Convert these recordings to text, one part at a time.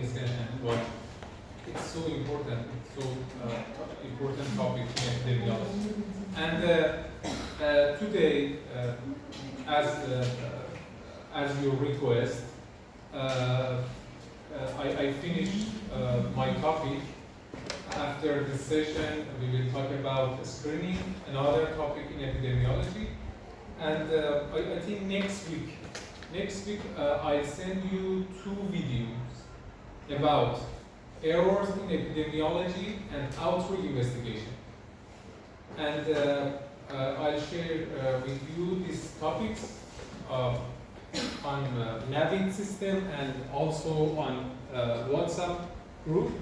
listen and watch. It's so important. It's so important topic in epidemiology. And today, as your request, I finished my topic. After this session, we will talk about screening, another topic in epidemiology. And I think next week, I'll send you 2 videos about errors in epidemiology and outreach investigation. And I'll share with you these topics on Navid system and also on WhatsApp group.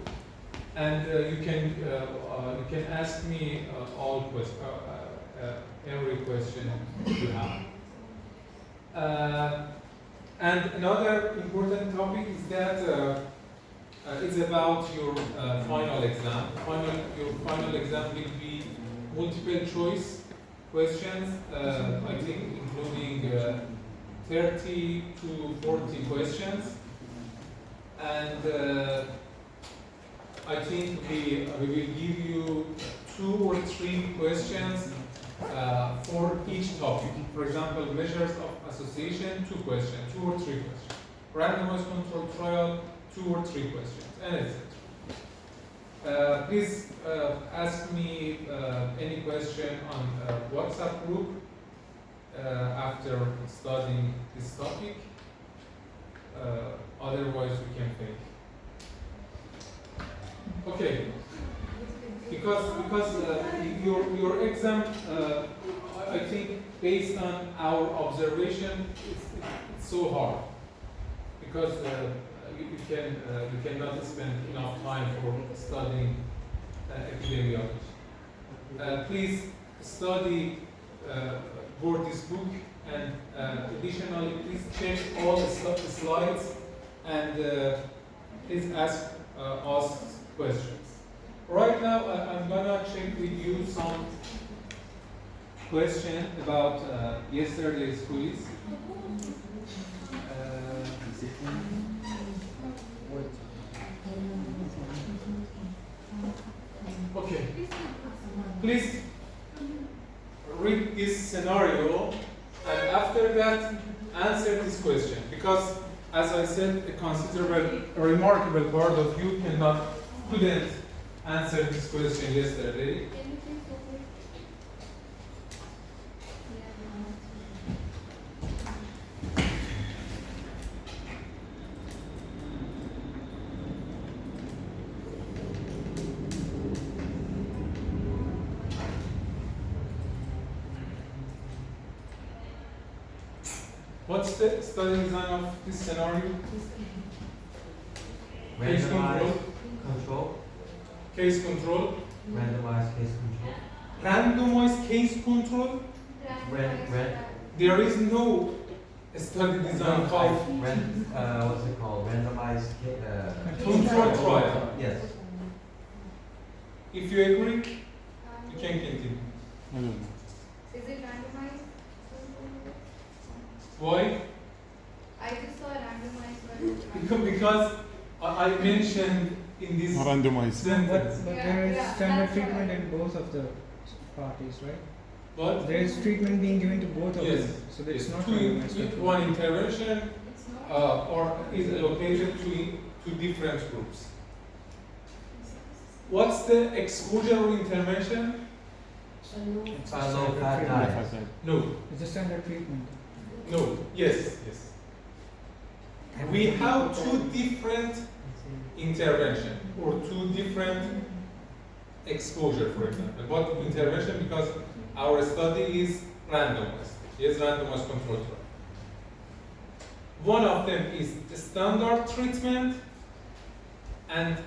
And you can ask me every question you have. And another important topic is that it's about your final exam. Your final exam will be multiple choice questions. I think including 30 to 40 questions, and I think we will give you 2 or 3 questions for each topic. For example, measures of association, 2 questions, 2 or 3 questions. Randomized controlled trial, 2 or 3 questions, and etc. Please ask me any question on WhatsApp group after studying this topic. Otherwise, we can finish. Okay, because your exam, I think based on our observation, it's so hard because you cannot spend enough time for studying epidemiology. Please study this book, and additionally, please check all the slides and please ask us questions. Right now, I'm gonna check with you some questions about yesterday's quiz. Okay, please read this scenario and after that answer this question, because as I said, a remarkable part of you couldn't answer this question yesterday. What's the study design of this scenario? Randomized control. Case control. Randomized case control. Randomized case control. There is no study design called what's it called? Randomized control trial. Yes. If you agree, you can continue. Is it randomized? Why? I just saw randomized. Because I mentioned in this randomized sentence. But there is standard treatment in both of the parties, right? But there is treatment being given to both of them, so it's not randomized control. One intervention or is allocated to different groups. What's the exposure intervention? It's a Low standard fat treatment. diet. No. It's a standard treatment. No. Yes. We have 2 different intervention or 2 different exposure, for example. But intervention, because our study is randomized. Yes, randomized control trial. One of them is the standard treatment, and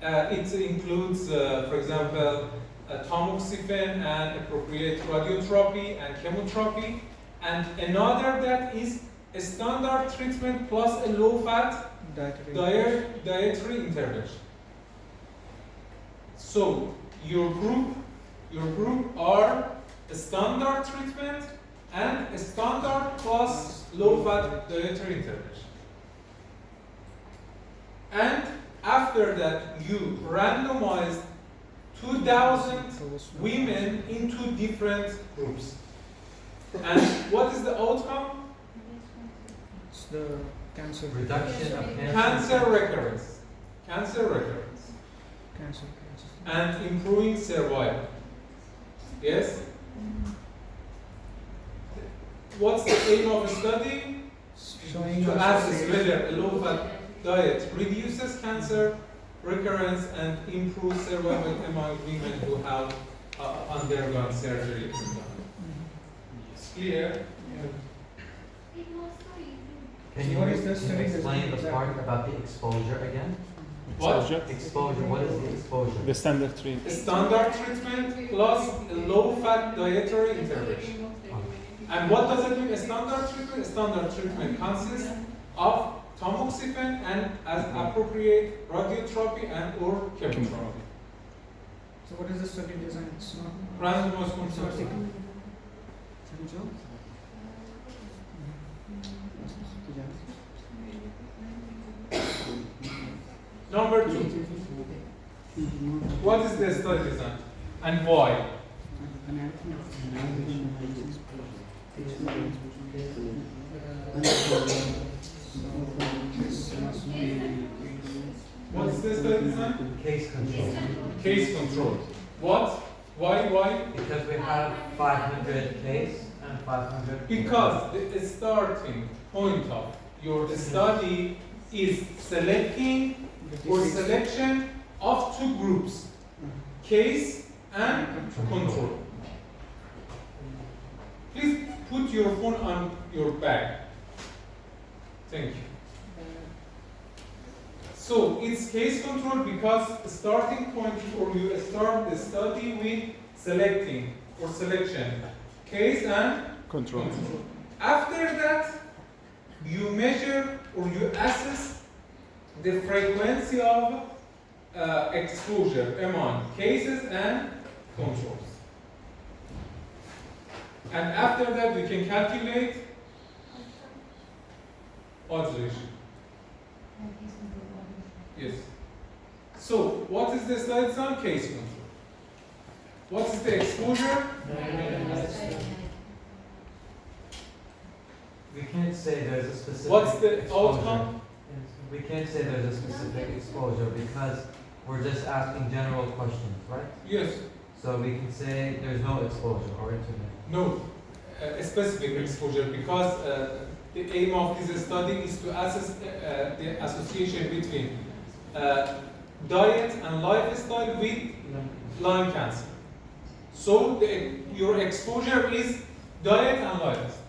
it includes, for example, tamoxifen and appropriate radiotherapy and chemotherapy, and another that is a standard treatment plus a low-fat dietary intervention. So your group are a standard treatment and a standard plus low-fat dietary intervention. And after that, you randomized 2,000 women into different groups. And what is the outcome? It's the cancer. Reduction of Cancer recurrence. Cancer recurrence. Cancer. And improving survival. Yes? What's the aim of the study? Showing To us assess whether a low-fat diet reduces cancer recurrence and improves survival among women who have undergone surgery. It's clear? Can you What is the study explain the design part about the exposure again? What? Exposure, what is the exposure? The standard treatment. Standard treatment plus a low-fat dietary intervention. And what does it mean, a standard treatment? A standard treatment consists of tamoxifen and, as appropriate, radiotherapy and or chemotherapy. So what is the study design? It's not Randomized control. Number 2. What is the study design and why? What is the study design? Case control. Case control. What? Why? Because we have 500 case and 500. Because the starting point of your study is selecting or selection of two groups, case and control. Please put your phone on your bag. Thank you. So it's case control because the starting point for you start the study with selecting or selection, case and Control. After that, you measure or you assess the frequency of exposure among cases and controls. And after that, we can calculate odds ratio. Yes. So, what is the slide design? Case control. What is the exposure? We can't say there's a specific What's the exposure. outcome? We can't say there's a specific exposure because we're just asking general questions, right? Yes. So we can say there's no exposure or internet. No, a specific exposure because the aim of this study is to assess the association between diet and lifestyle with lung cancer. So your exposure is diet and lifestyle.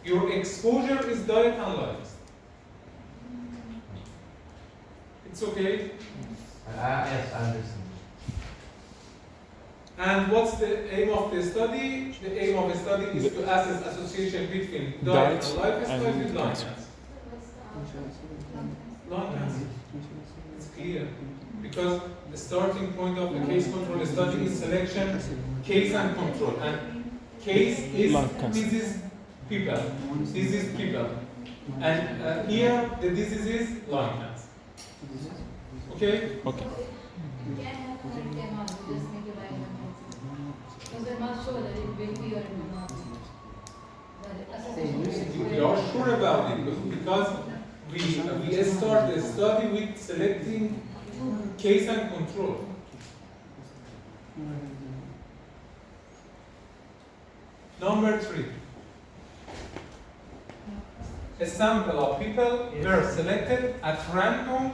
Your exposure is diet and lifestyle. It's okay? Yes, I understand. And what's the aim of the study? The aim of the study is to assess association between diet and lifestyle with lung cancer. Lung cancer. It's clear. Because the starting point of the case control study is selection, case and control. And case is Lung cancer. disease people. Disease people. And here the disease is lung cancer. Okay? Okay. We are sure about it because we start the study with selecting case and control. Number 3. A sample of people were selected at random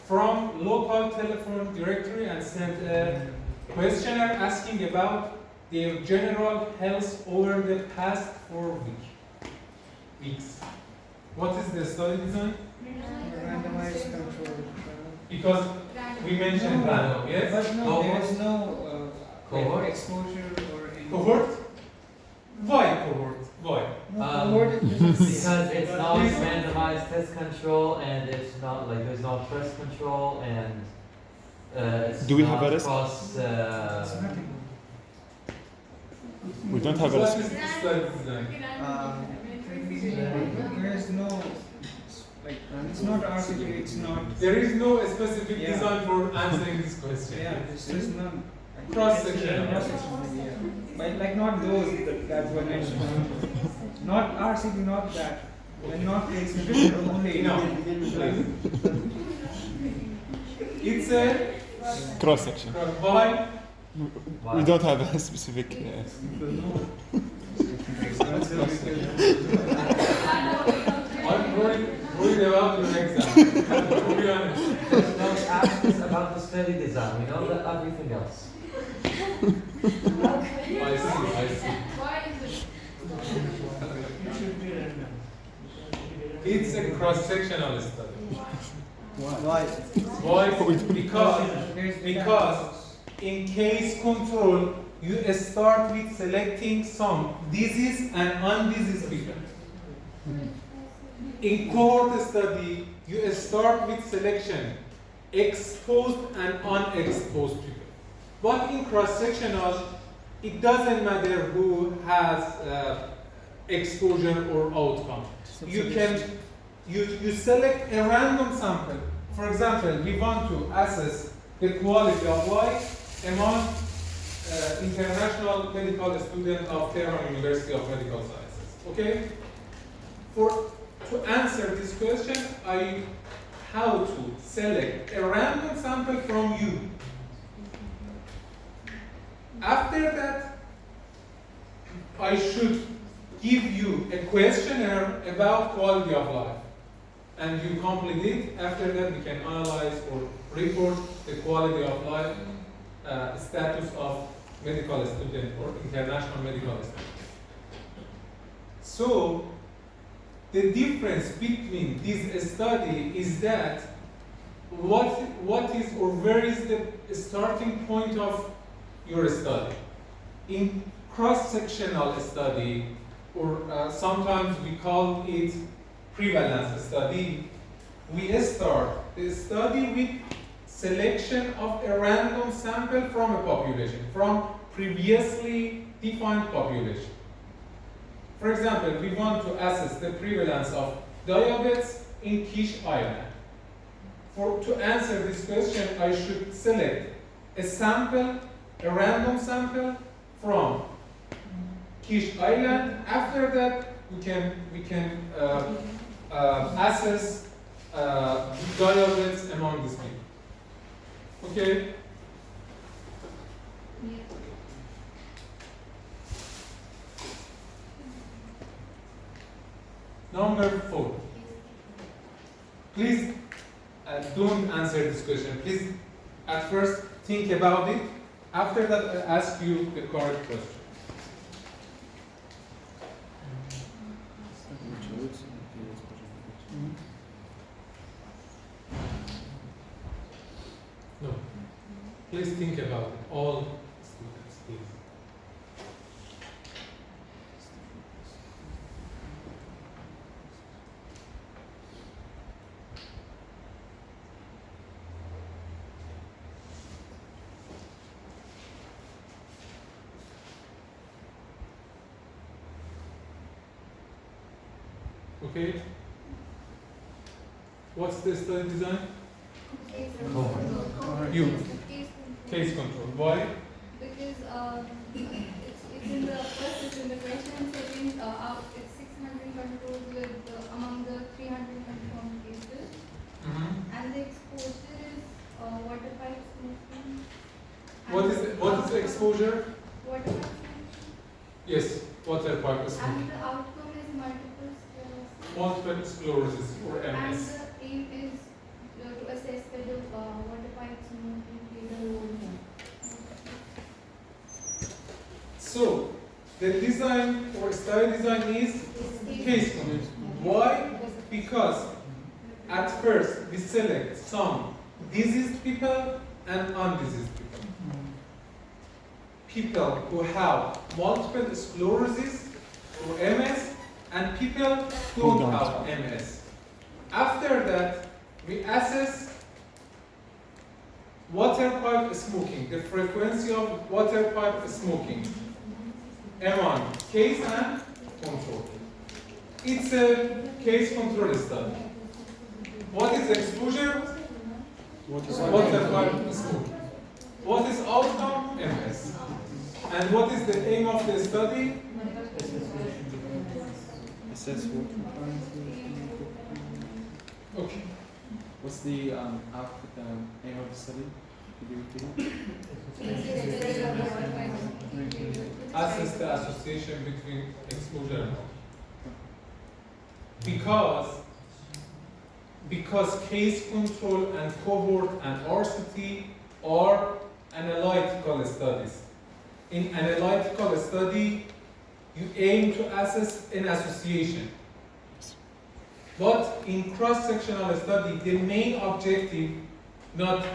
from local telephone directory and sent a questionnaire asking about their general health over the past 4 weeks. What is the study design? randomized control. Because we mentioned random, yes? But no, there is no Cohort? exposure or any. Cohort? Why cohort? Why? No, cohort is Because it's not randomized test control and it's not like there's no stress control and it's Do we not have a risk? cross, it's nothing. We don't have a What risk. is the study design? There is no like it's not RCT, it's not. There is no specific Yeah. design for answering this question. Yeah, it's just not. Cross-sectional. Yeah. But like not those that were mentioned. Not RCT, not that. And not case control, only. No. It's a Cross section. why? We don't have a specific. I'm worried about your exam. To be honest. Don't ask us about the study design. We know that everything else. I see. Why is it? It's a cross-sectional study. Why? Why? Because in case control, you start with selecting some disease and undiseased people. In cohort study, you start with selection, exposed and unexposed people. But in cross-sectional, it doesn't matter who has exposure or outcome. You select a random sample. For example, we want to assess the quality of life among international medical students of Tehran University of Medical Sciences. Okay? To answer this question, I have to select a random sample from you. After that, I should give you a questionnaire about quality of life. And you complete it. After that, we can analyze or report the quality of life status of medical student or international medical student. So, the difference between this study is that what is or where is the starting point of your study? In cross-sectional study, or sometimes we call it prevalence study, we start the study with selection of a random sample from a population, from previously defined population. For example, we want to assess the prevalence of diabetes in Kish Island. To answer this question, I should select a sample, a random sample from Kish Island. After that, we can assess diabetes among these people. Okay. Yeah. Number 4. Please don't answer this question. Please at first think about it. After that, I'll ask you the correct question. No. Please think about it. All students, please. Okay. What's the study design? Case Cohort. control. You. Case Case control. control. Why? Because it's in the first it's in the question, second it's 600 controls with among the 300 confirmed cases, and the exposure is water pipe smoking. What is the exposure? Water pipe smoking. Yes, water pipe And smoking. the outcome is multiple sclerosis. Multiple sclerosis or And MS. the aim is to assess whether water pipe smoking plays a role. So the design or study design is case control. Why? Because at first we select some diseased people and undiseased people. People who have multiple sclerosis or MS and people who don't have MS. After that, we assess water pipe smoking, the frequency of water pipe smoking among case and control. It's a case control study. is exposure? What is required in school? What is outcome? MS. And what is the aim of the study? Assess what? Okay. What's the output, aim of the study? Could you repeat it? Assess the association between exposure and outcome. Because case control and cohort and RCT are analytical studies. In analytical study, you aim to assess an association. But in cross-sectional study, the main objective, not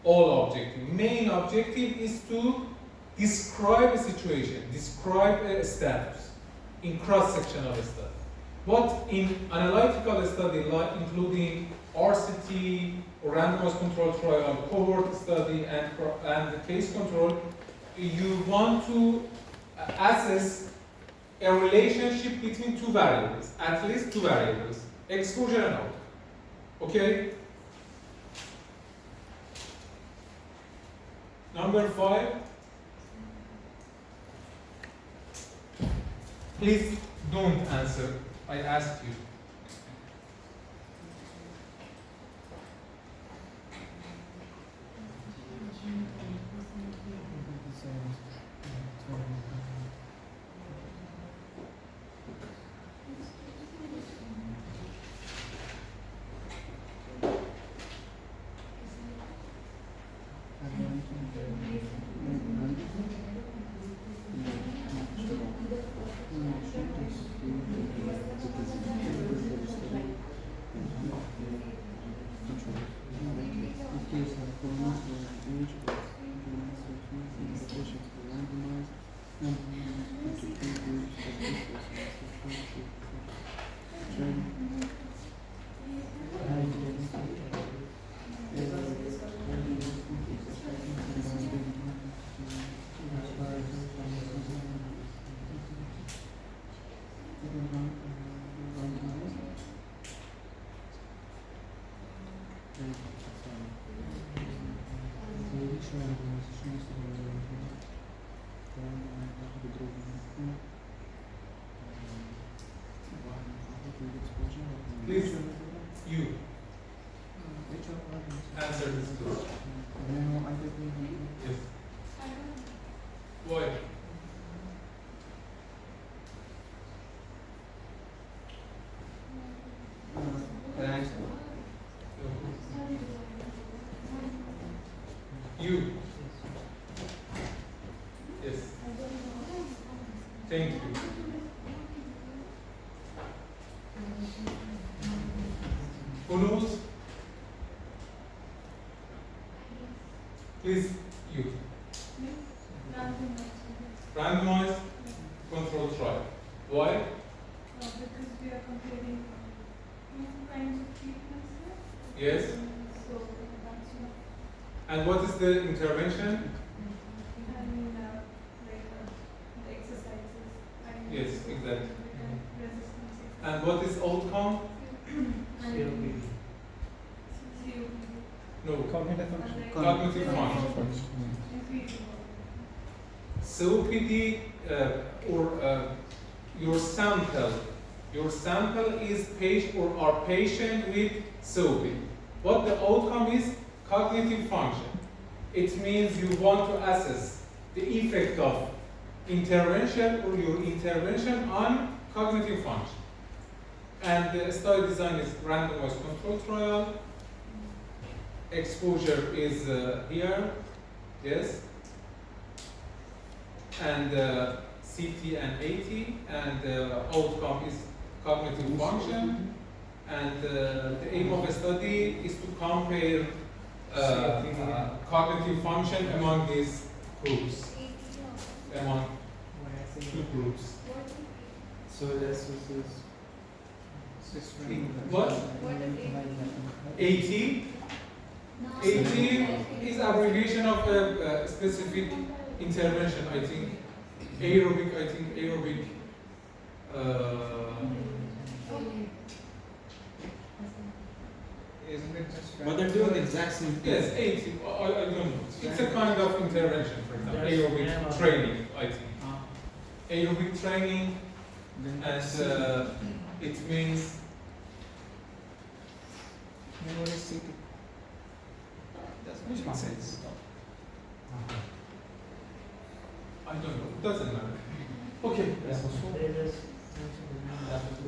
all objective, main objective is to describe a situation, describe a status in cross-sectional study. But in analytical study, like including RCT, or randomized control trial, cohort study, and the case control, you want to assess a relationship between two variables, at least two variables, exposure and outcome. Okay? Number 5. Please don't answer. I asked you. Please, you answer this question. Yes. Why? You. Yes. Thank you. Who knows? Please, you. Randomized control trial. Why? Because we are comparing two kinds of treatments here. Yes. So that's what. And what is the intervention? I mean, the exercises. Yes, exactly. Resistance. And what is outcome? COPD. No, Cognitive function. cognitive function. COPD or your sample is patient or our patient with COPD. What the outcome is? Cognitive function. It means you want to assess the effect of intervention or your intervention on cognitive function. And the study design is randomized control trial. Exposure is here, yes. And CT and AT, and outcome is cognitive function. And the aim of the study is to compare cognitive function among these groups, among two groups. So this is What? AT? AT is abbreviation of a specific intervention, I think. Aerobic. isn't it just? But they're doing the exact same thing. Yes, 80. I don't know. It's a kind of intervention, for example, aerobic training, I think. Aerobic training, and it means Then what is CT? Doesn't make sense. I don't know. It doesn't matter. Okay.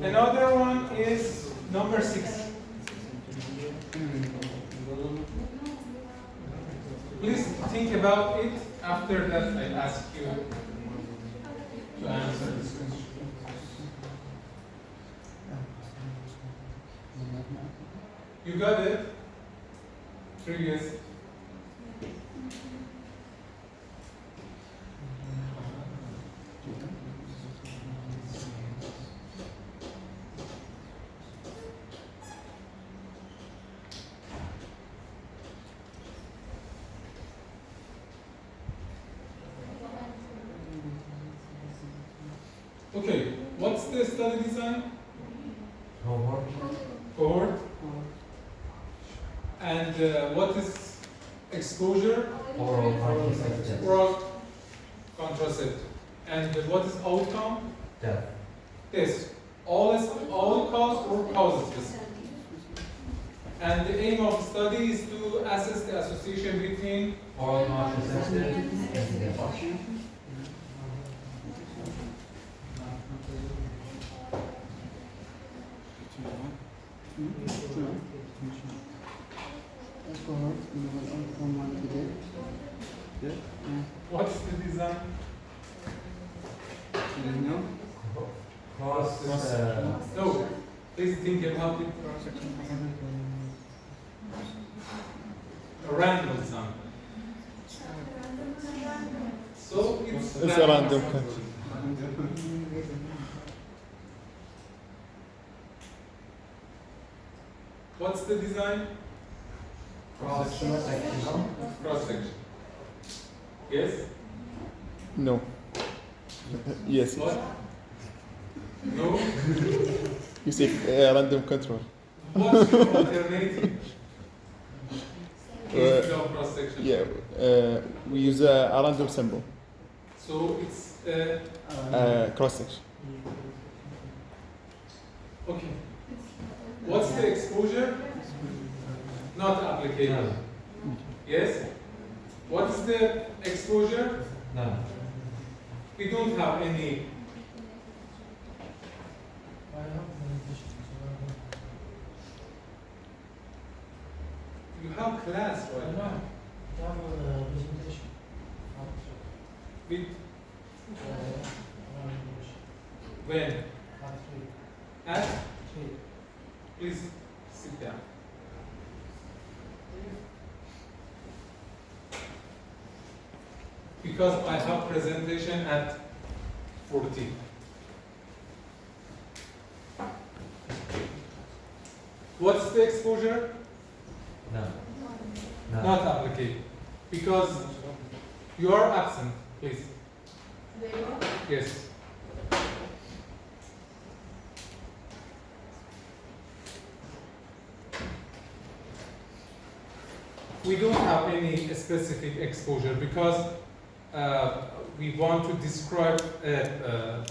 Another one is number 6. Please think about it. After that, I ask you to answer this question. You got it? 3 years. Okay, what's the study design? Cohort. And what is exposure? Oral contraceptive. Oral contraceptive. And what is outcome? Death. Yes. All cause or causes. And the aim of study is to assess the association between Oral contraceptive and death. what's the design? Cross. No, please think about it. A random design. So it's a random cut. What's the design? Cross section. Cross section. Yes? No. Yes. What? No? You say random control. What's your alternative? Instead of cross section. Yeah. We use a random symbol. So it's Cross section. okay. What's the exposure? Not applicable. Yes? What is the exposure? No. We don't have any. You have class right now. With when? At? Please sit down. Because I have presentation at 14. What's the exposure? No. No. Not applicable. Because you are absent, please. Yes. We don't have any specific exposure because we want to describe a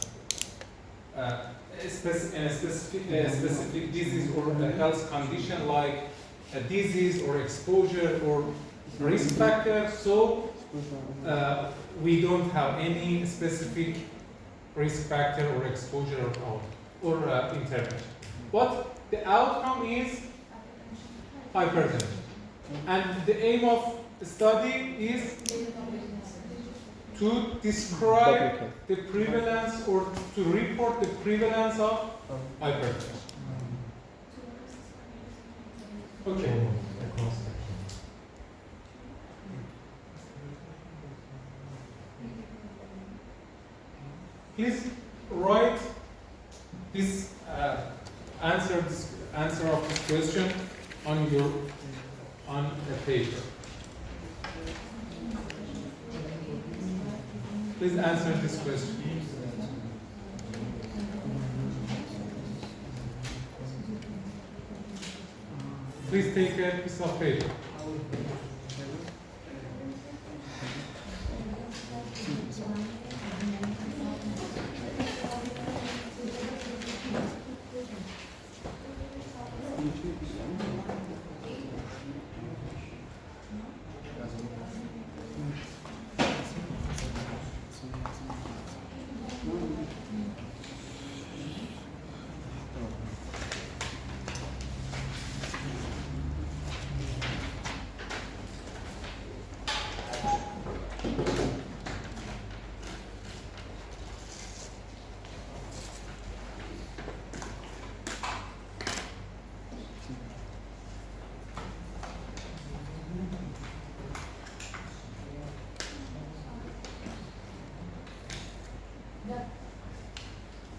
specific disease or a health condition like a disease or exposure or risk factor. So we don't have any specific risk factor or exposure or intervention. What the outcome is hypertension. And the aim of the study is to describe the prevalence or to report the prevalence of hypertension. Okay. Please write this answer of this question on a paper. Please answer this question. Please take a piece of paper.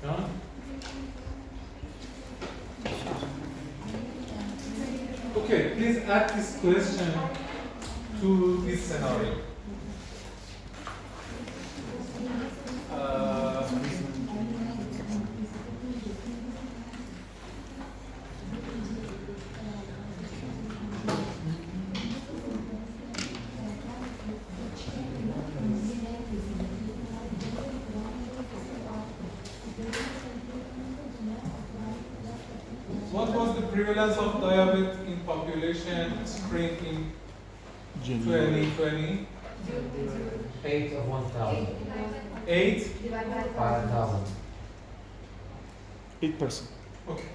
Done? Okay, please add this question to this scenario. What was the prevalence of diabetes in population screened in 2020? 8 of 1,000. 8? 5,000. 8%. Okay.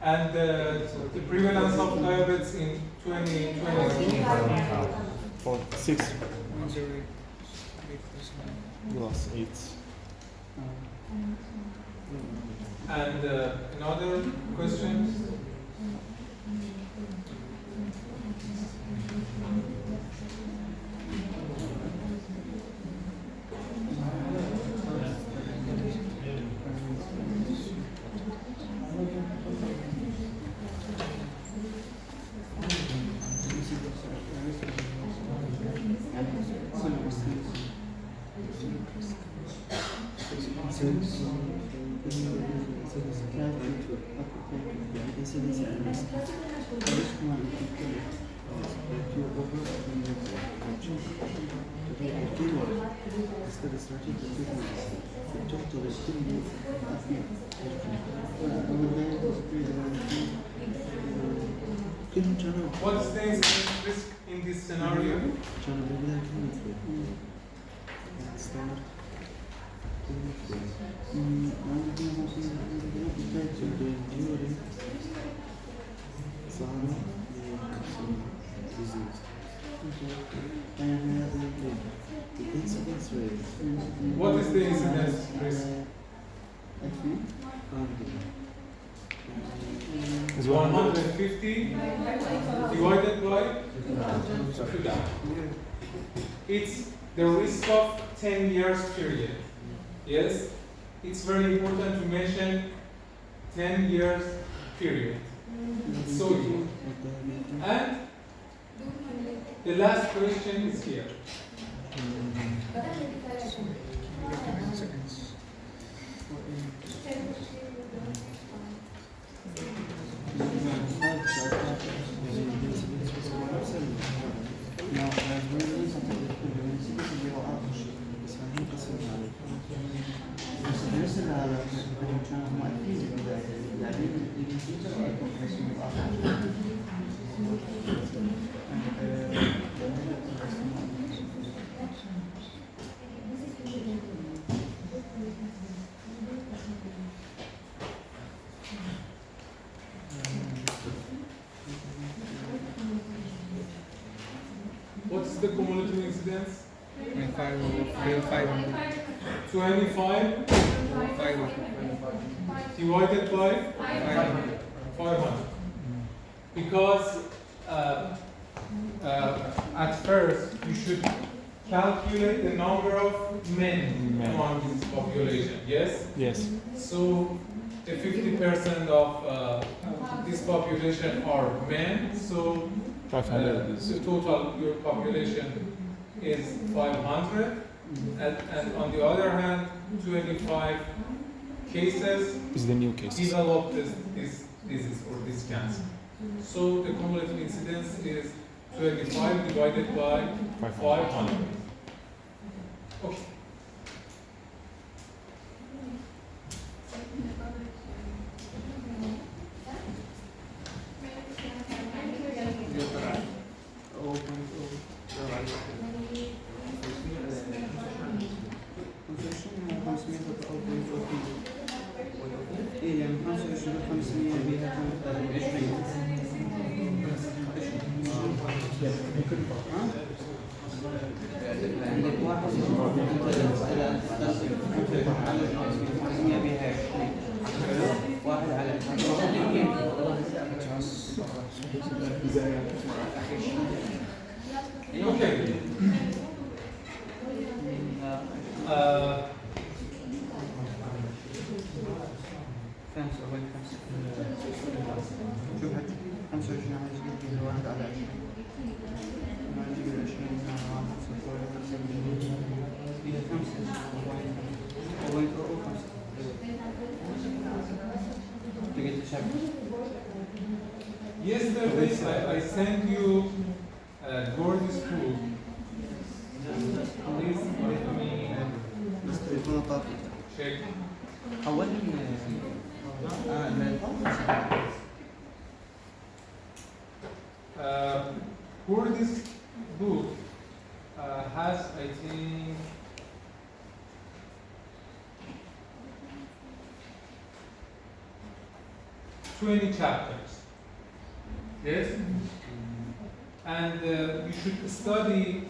And the prevalence of diabetes in 2020? 1,000. Or 6 plus 8. And another question? What's the incidence risk in this scenario? What is the incidence risk? Is 150 divided by 2,000. It's the risk of 10 years period. Yes, it's very important to mention 10 years period. So important. And the last question is here. What is the cumulative incidence? 25 divided by 500. Because at first you should calculate the number of men among this population. Yes? Yes. So the 50% of this population are men. So 500 is. the total your population is 500. And on the other hand, 25 cases Is the new case. develop this disease or this cancer. So the cumulative incidence is 25 divided by 500. Okay. Okay. Yesterday I sent you Gordon's book. Please let me check. Gordon's book has, I think, 20 chapters. Yes? And you should study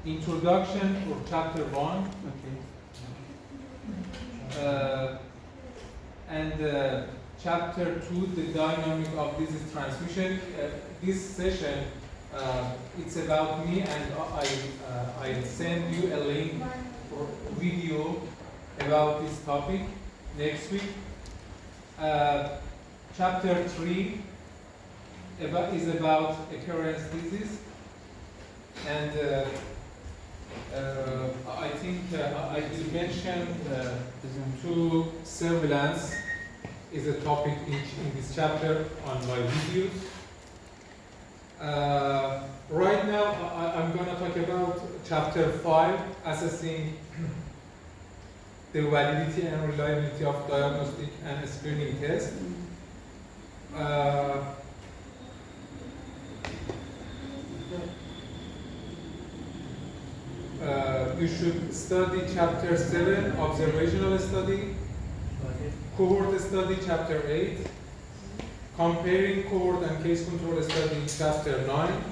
introduction for chapter 1. And chapter 2, the dynamic of disease transmission. This session, it's about me, and I send you a link for video about this topic next week. Chapter 3 is about occurrence disease, and I think I will mention to surveillance is a topic in this chapter on my videos. Right now I'm going to talk about chapter 5, assessing the validity and reliability of diagnostic and screening tests. You should study chapter 7, observational study, cohort study, chapter 8, comparing cohort and case control study, chapter 9,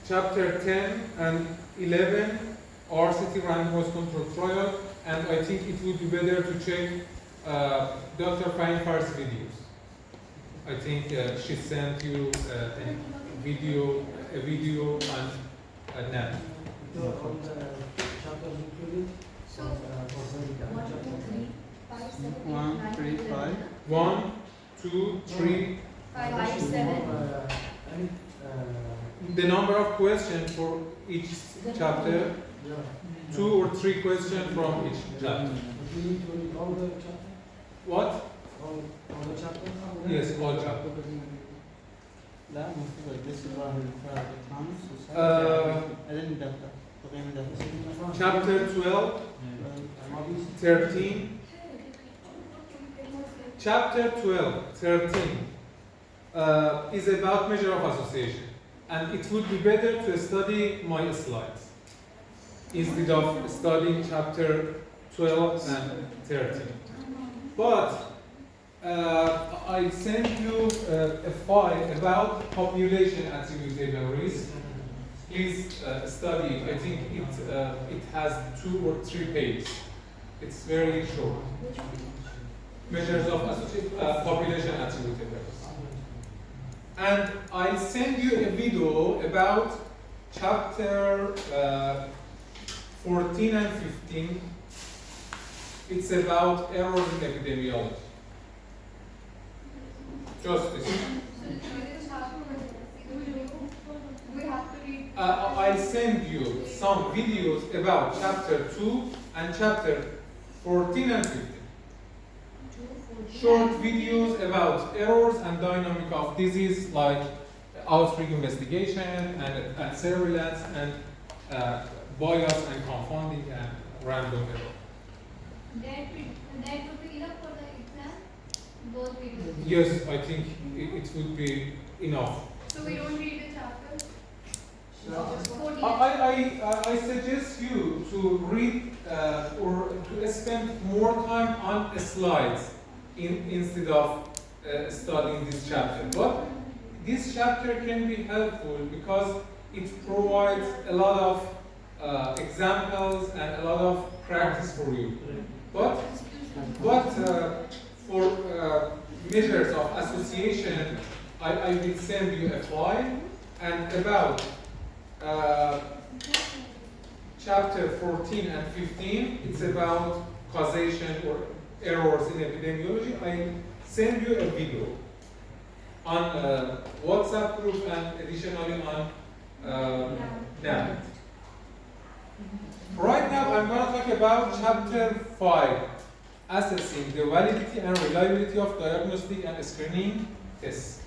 chapter 10 and 11, RCT randomized control trial, and I think it would be better to check Dr. Feinfar's videos. I think she sent you a video on NAP. So, 1, 2, 3, 5, 7, 8, 9, 1, 3, 5. 1, 2, 3. 5, 7. The number of questions for each chapter, 2 or 3 questions from each chapter. What? Yes, all chapters. Chapter 12, 13. Chapter 12, 13 is about measure of association, and it would be better to study my slides instead of studying chapter 12 and 13. But I sent you a file about population attributable risk. Please study it. I think it has 2 or 3 pages. It's very short. Measures of population attributable risk. And I sent you a video about chapter 14 and 15. It's about errors in epidemiology. Just this. I send you some videos about chapter 2 and chapter 14 and 15. short videos about errors and dynamic of disease, like outbreak investigation and surveillance and bias and confounding and random error. That would be enough for the exam? Those videos? Yes, I think it would be enough. So we don't read the chapter? I suggest you to read or to spend more time on slides instead of studying this chapter. But this chapter can be helpful because it provides a lot of examples and a lot of practice for you. But for measures of association, I will send you a file, and about chapter 14 and 15, it's about causation or errors in epidemiology. I send you a video on WhatsApp group and additionally on NAB. Right now, I'm going to talk about chapter 5, assessing the validity and reliability of diagnostic and screening tests.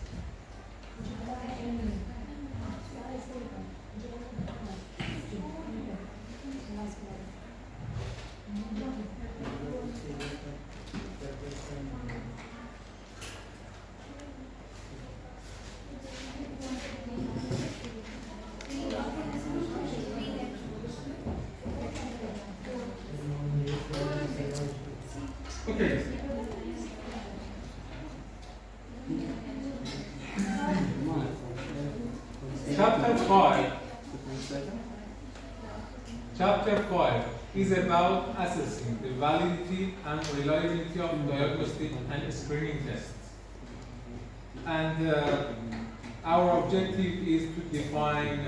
Okay. Chapter 5 is about assessing the validity and reliability of diagnostic and screening tests. And our objective is to define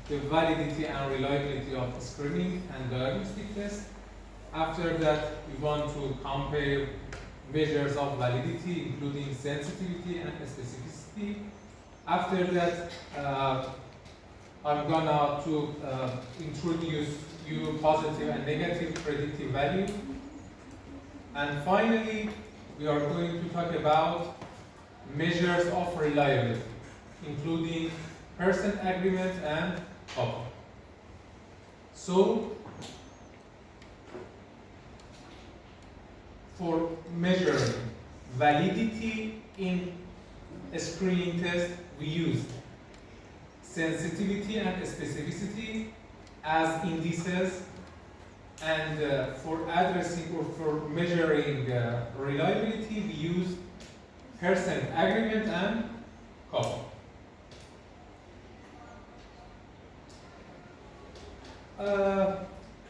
the validity and reliability of screening and diagnostic tests. After that, we want to compare measures of validity, including sensitivity and specificity. After that, I'm gonna to introduce you positive and negative predictive value. And finally, we are going to talk about measures of reliability, including person agreement and couple. So, for measuring validity in a screening test, we use sensitivity and specificity as indices, and for addressing or for measuring reliability, we use percent agreement and couple.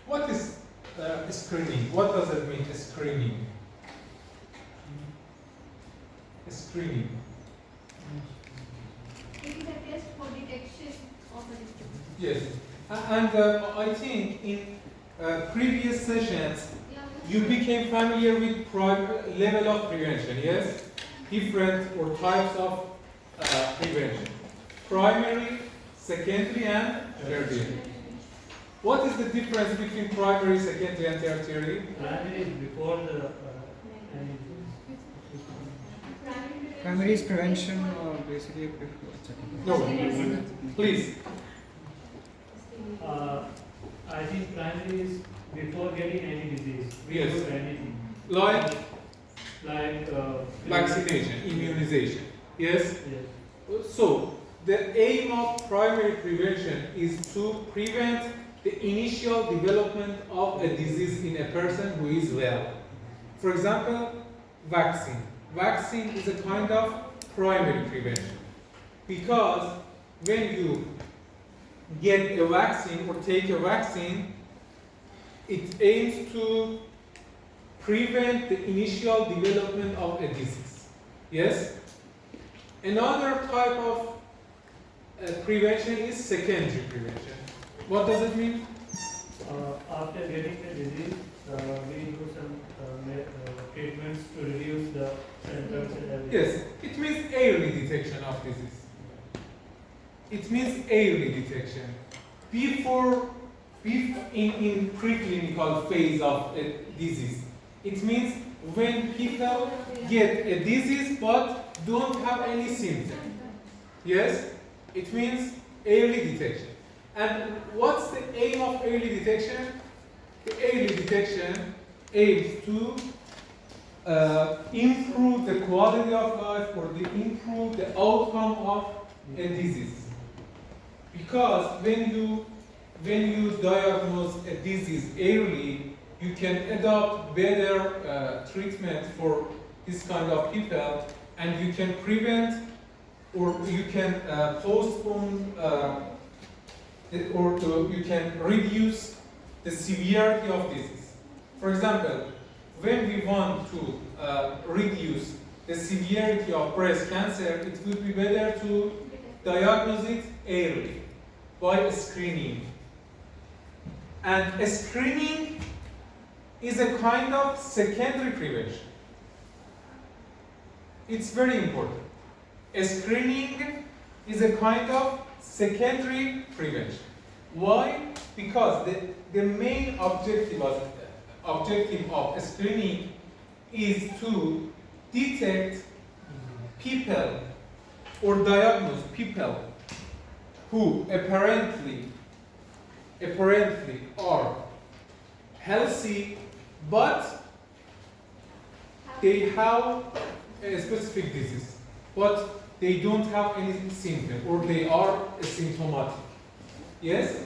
What is screening? What does it mean, screening? Screening. It is a test for detection of a disease. Yes. And I think in previous sessions, you became familiar with level of prevention, yes? Different or types of prevention. Primary, secondary, and tertiary. What is the difference between primary, secondary, and tertiary? Primary is before the Primary is prevention or basically before checking? No, please. I think primary is before getting any disease. Yes. Before anything. Like Vaccination. immunization. Yes? Yes. So, the aim of primary prevention is to prevent the initial development of a disease in a person who is well. For example, vaccine. Vaccine is a kind of primary prevention because when you get a vaccine or take a vaccine, it aims to prevent the initial development of a disease. Yes? Another type of prevention is secondary prevention. What does it mean? After getting the disease, we do some treatments to reduce the symptoms and everything. Yes, it means early detection of disease. It means early detection. In preclinical phase of a disease, it means when people get a disease but don't have any symptom. Yes? It means early detection. And what's the aim of early detection? The early detection aims to improve the quality of life or improve the outcome of a disease. Because when you diagnose a disease early, you can adopt better treatment for this kind of people, and you can prevent or you can postpone you can reduce the severity of disease. For example, when we want to reduce the severity of breast cancer, it would be better to diagnose it early by screening. And screening is a kind of secondary prevention. It's very important. Screening is a kind of secondary prevention. Why? Because the main objective of screening is to detect people or diagnose people who apparently are healthy, but they have a specific disease, but they don't have any symptom, or they are asymptomatic. Yes?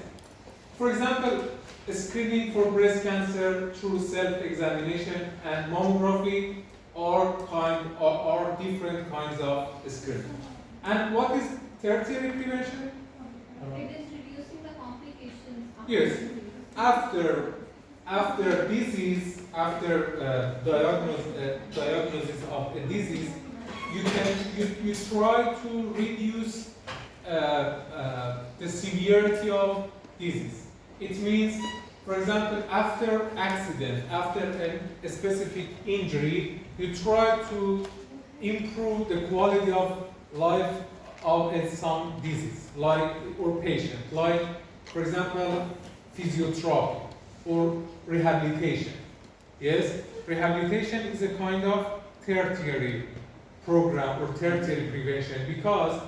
For example, screening for breast cancer through self-examination and mammography are different kinds of screening. And what is tertiary prevention? It is reducing the complications. Yes. After disease, after diagnosis of a disease, you try to reduce the severity of disease. It means, for example, after accident, after a specific injury, you try to improve the quality of life of some disease, or patient, like, for example, physiotherapy or rehabilitation. Yes, rehabilitation is a kind of tertiary program or tertiary prevention, because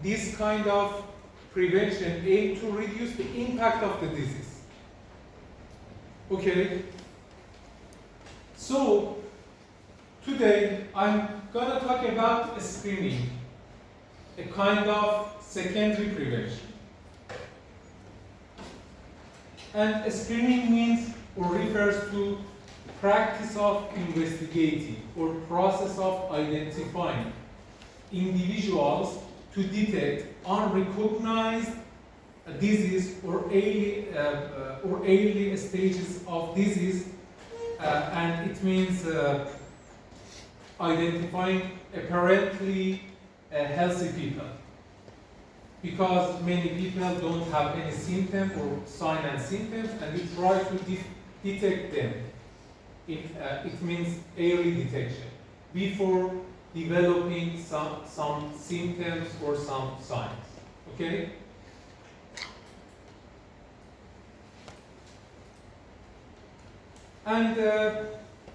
this kind of prevention aims to reduce the impact of the disease. Okay? So, today I'm gonna talk about screening, a kind of secondary prevention. And screening means or refers to practice of investigating or process of identifying individuals to detect unrecognized disease or early stages of disease, and it means identifying apparently healthy people, because many people don't have any symptom or sign and symptoms, and we try to detect them. It means early detection before developing some symptoms or some signs. Okay? And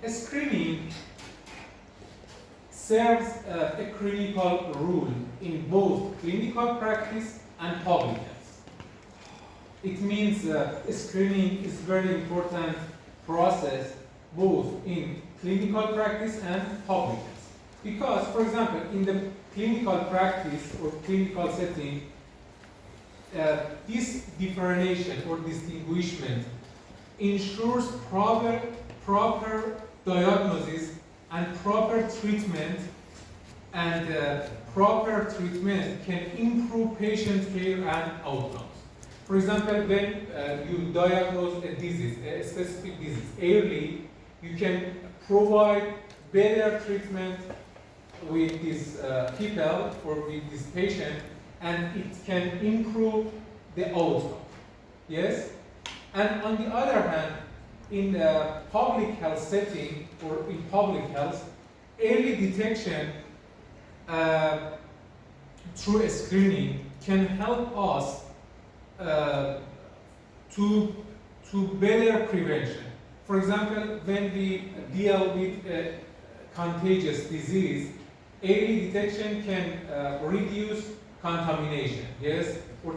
screening serves a critical role in both clinical practice and public health. It means screening is very important process both in clinical practice and public health. Because, for example, in the clinical practice or clinical setting, this differentiation or distinguishment ensures proper diagnosis and proper treatment, and proper treatment can improve patient care and outcomes. For example, when you diagnose a disease, a specific disease early, you can provide better treatment with these people or with this patient, and it can improve the outcome. Yes? And on the other hand, in the public health setting or in public health, early detection through a screening can help us to better prevention. for example, when we deal with a contagious disease, early detection can reduce contamination, yes, or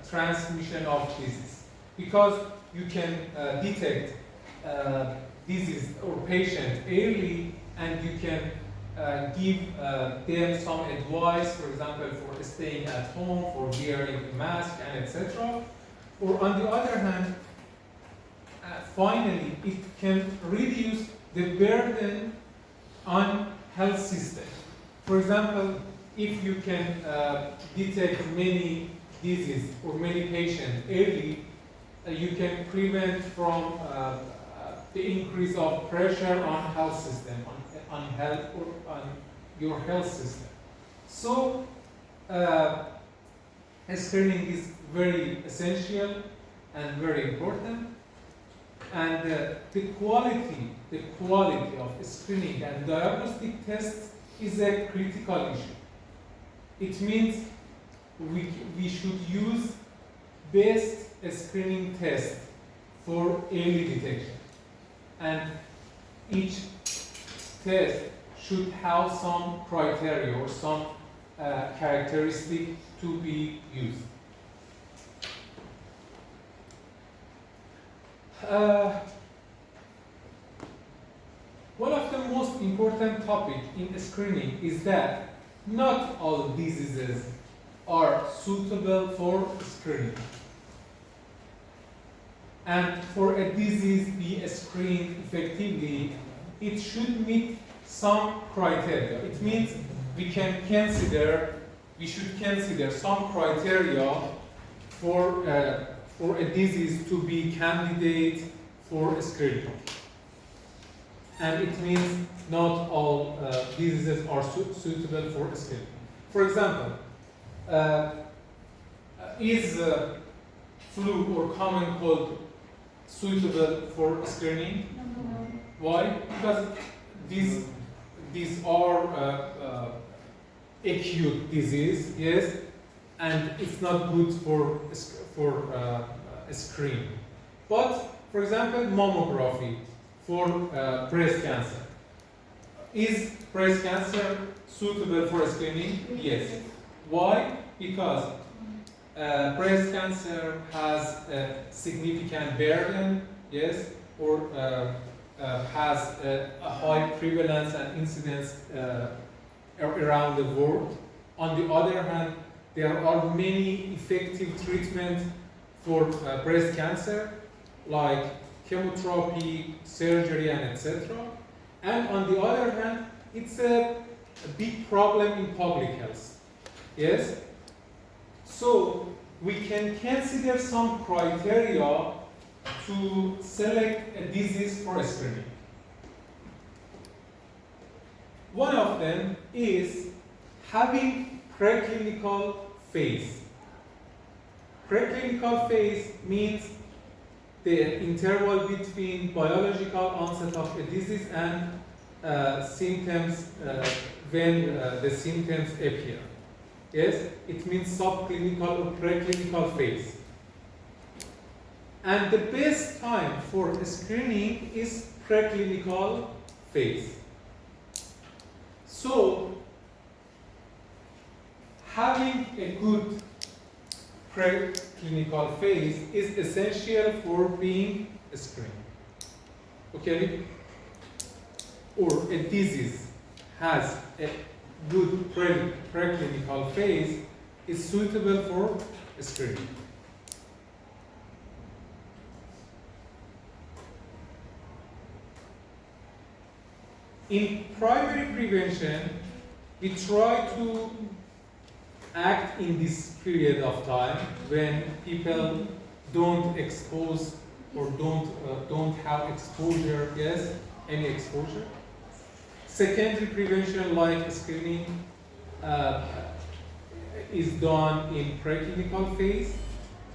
transmission of disease, because you can detect disease or patient early, and you can give them some advice, for example, for staying at home, for wearing a mask, and etc. Or on the other hand, finally, it can reduce the burden on health system. For example, if you can detect many diseases or many patients early, you can prevent from the increase of pressure on health system, on health or on your health system. So, screening is very essential and very important. And the quality of screening and diagnostic tests is a critical issue. It means we should use best screening test for early detection. And each test should have some criteria or some characteristic to be used. One of the most important topics in screening is that not all diseases are suitable for screening. And for a disease be screened effectively, it should meet some criteria. It means we should consider some criteria for a disease to be candidate for screening. And it means not all diseases are suitable for screening. For example, is flu or common cold suitable for screening? Why? Because these are acute disease, yes, and it's not good for screening. But for example, mammography for breast cancer. Is breast cancer suitable for screening? Yes. Why? Because breast cancer has a significant burden, yes, or has a high prevalence and incidence around the world. On the other hand, there are many effective treatments for breast cancer, like chemotherapy, surgery, and etc. And on the other hand, it's a big problem in public health. Yes? So we can consider some criteria to select a disease for screening. One of them is having preclinical phase. Preclinical phase means the interval between biological onset of a disease and symptoms when the symptoms appear. Yes, it means subclinical or preclinical phase. And the best time for screening is preclinical phase. So, having a good preclinical phase is essential for being screened. Okay? Or a disease has a good preclinical phase is suitable for screening. In primary prevention, we try to act in this period of time when people don't expose or don't have exposure, yes, any exposure. Secondary prevention, like screening, is done in preclinical phase,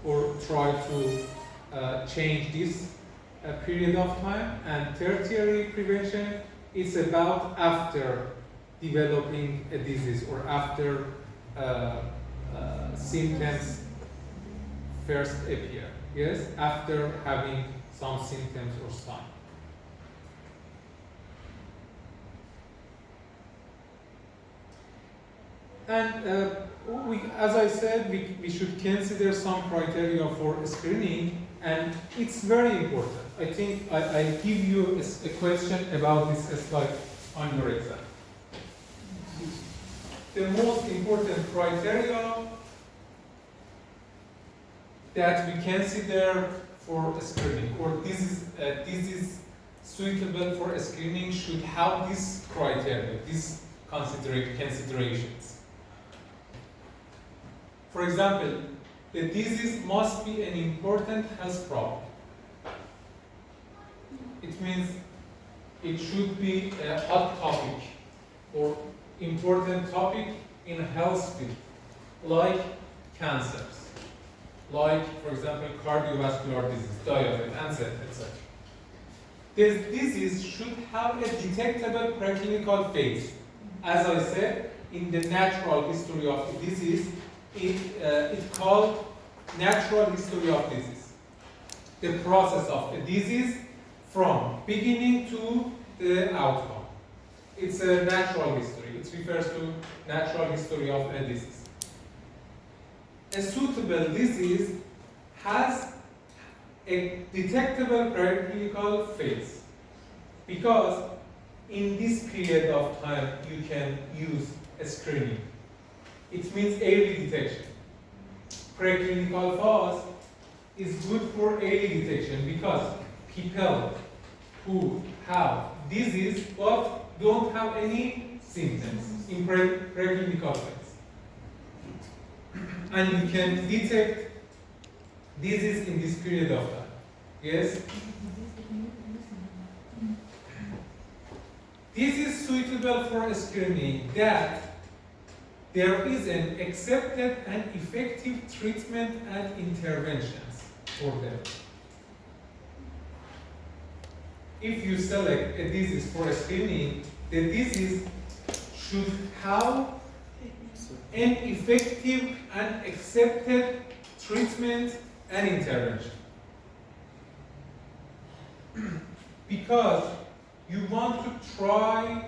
or try to change this period of time. And tertiary prevention is about after developing a disease or after symptoms first appear, yes, after having some symptoms or signs. And as I said, we should consider some criteria for screening, and it's very important. I think I'll give you a question about this slide on your exam. The most important criteria that we consider for screening, or this is suitable for screening, should have this criteria, these considerations. For example, the disease must be an important health problem. It means it should be a hot topic or important topic in health field, like cancers, like, for example, cardiovascular disease, diabetes, etc. This disease should have a detectable preclinical phase. As I said, in the natural history of the disease, it's called natural history of disease. The process of a disease from beginning to the outcome. It's a natural history. It refers to natural history of a disease. A suitable disease has a detectable preclinical phase, because in this period of time you can use a screening. It means early detection. Preclinical phase is good for early detection because people who have disease but don't have any symptoms in preclinical phase. And you can detect disease in this period of time. Yes? This is suitable for screening that there is an accepted and effective treatment and interventions for them. If you select a disease for screening, the disease should have an effective and accepted treatment and intervention. Because you want to try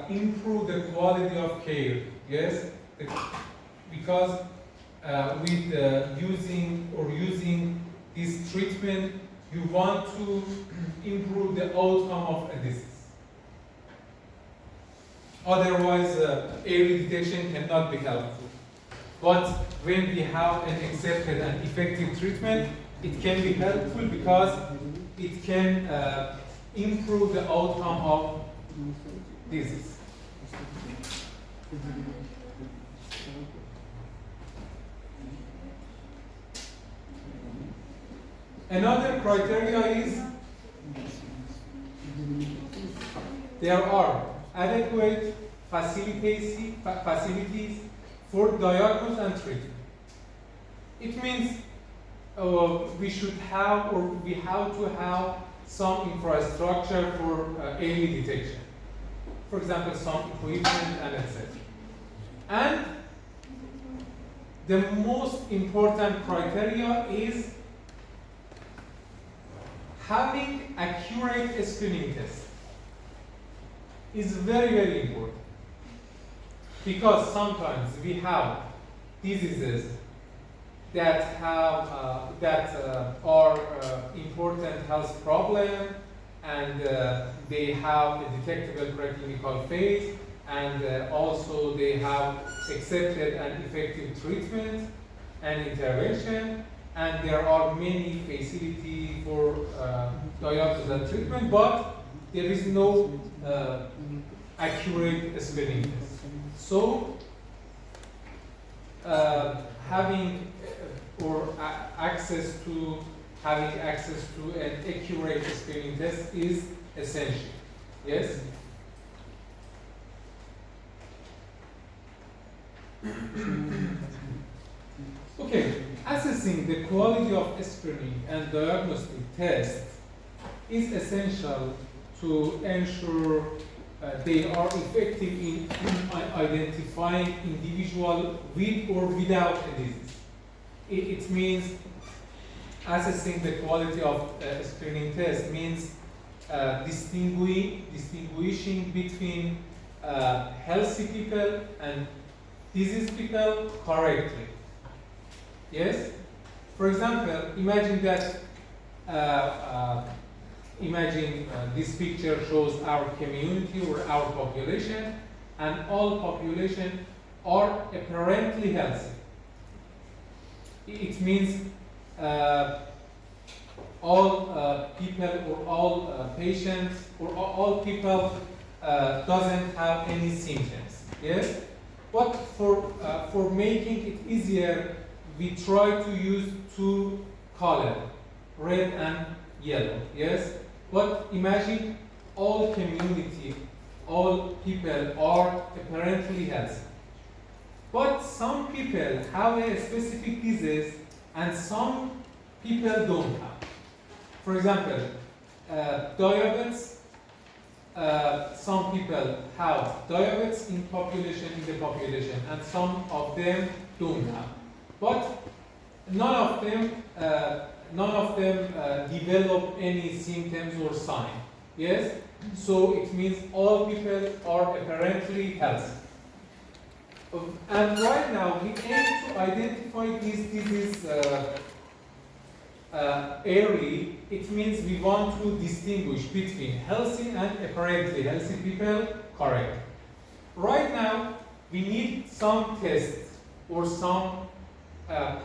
improve the quality of care, yes? Because with using this treatment, you want to improve the outcome of a disease. Otherwise, early detection cannot be helpful. But when we have an accepted and effective treatment, it can be helpful because it can improve the outcome of disease. Another criteria is there are adequate facilities for diagnosis and treatment. It means we should have, or we have to have, some infrastructure for early detection. For example, some equipment and etc. And the most important criteria is having accurate screening tests. Is very, very important. Because sometimes we have diseases that have are important health problem, and they have a detectable preclinical phase, and also they have accepted and effective treatment and intervention, and there are many facilities for diagnosis and treatment, but there is no accurate screening test. So having access to an accurate screening test is essential. Yes? Okay, assessing the quality of screening and diagnostic tests is essential to ensure they are effective in identifying individuals with or without a disease. It means assessing the quality of screening test means distinguishing between healthy people and disease people correctly. Yes? For example, imagine that this picture shows our community or our population, and all population are apparently healthy. It means all people or all patients or all people doesn't have any symptoms. Yes, but for making it easier, we try to use two colors, red and yellow. Yes, but imagine all community, all people are apparently healthy. But some people have a specific disease and some people don't have. For example, diabetes, some people have diabetes in the population, and some of them don't have. But none of them develop any symptoms or sign. Yes? So it means all people are apparently healthy. And right now, we aim to identify this disease early. It means we want to distinguish between healthy and apparently healthy people correctly. Right now, we need some tests or some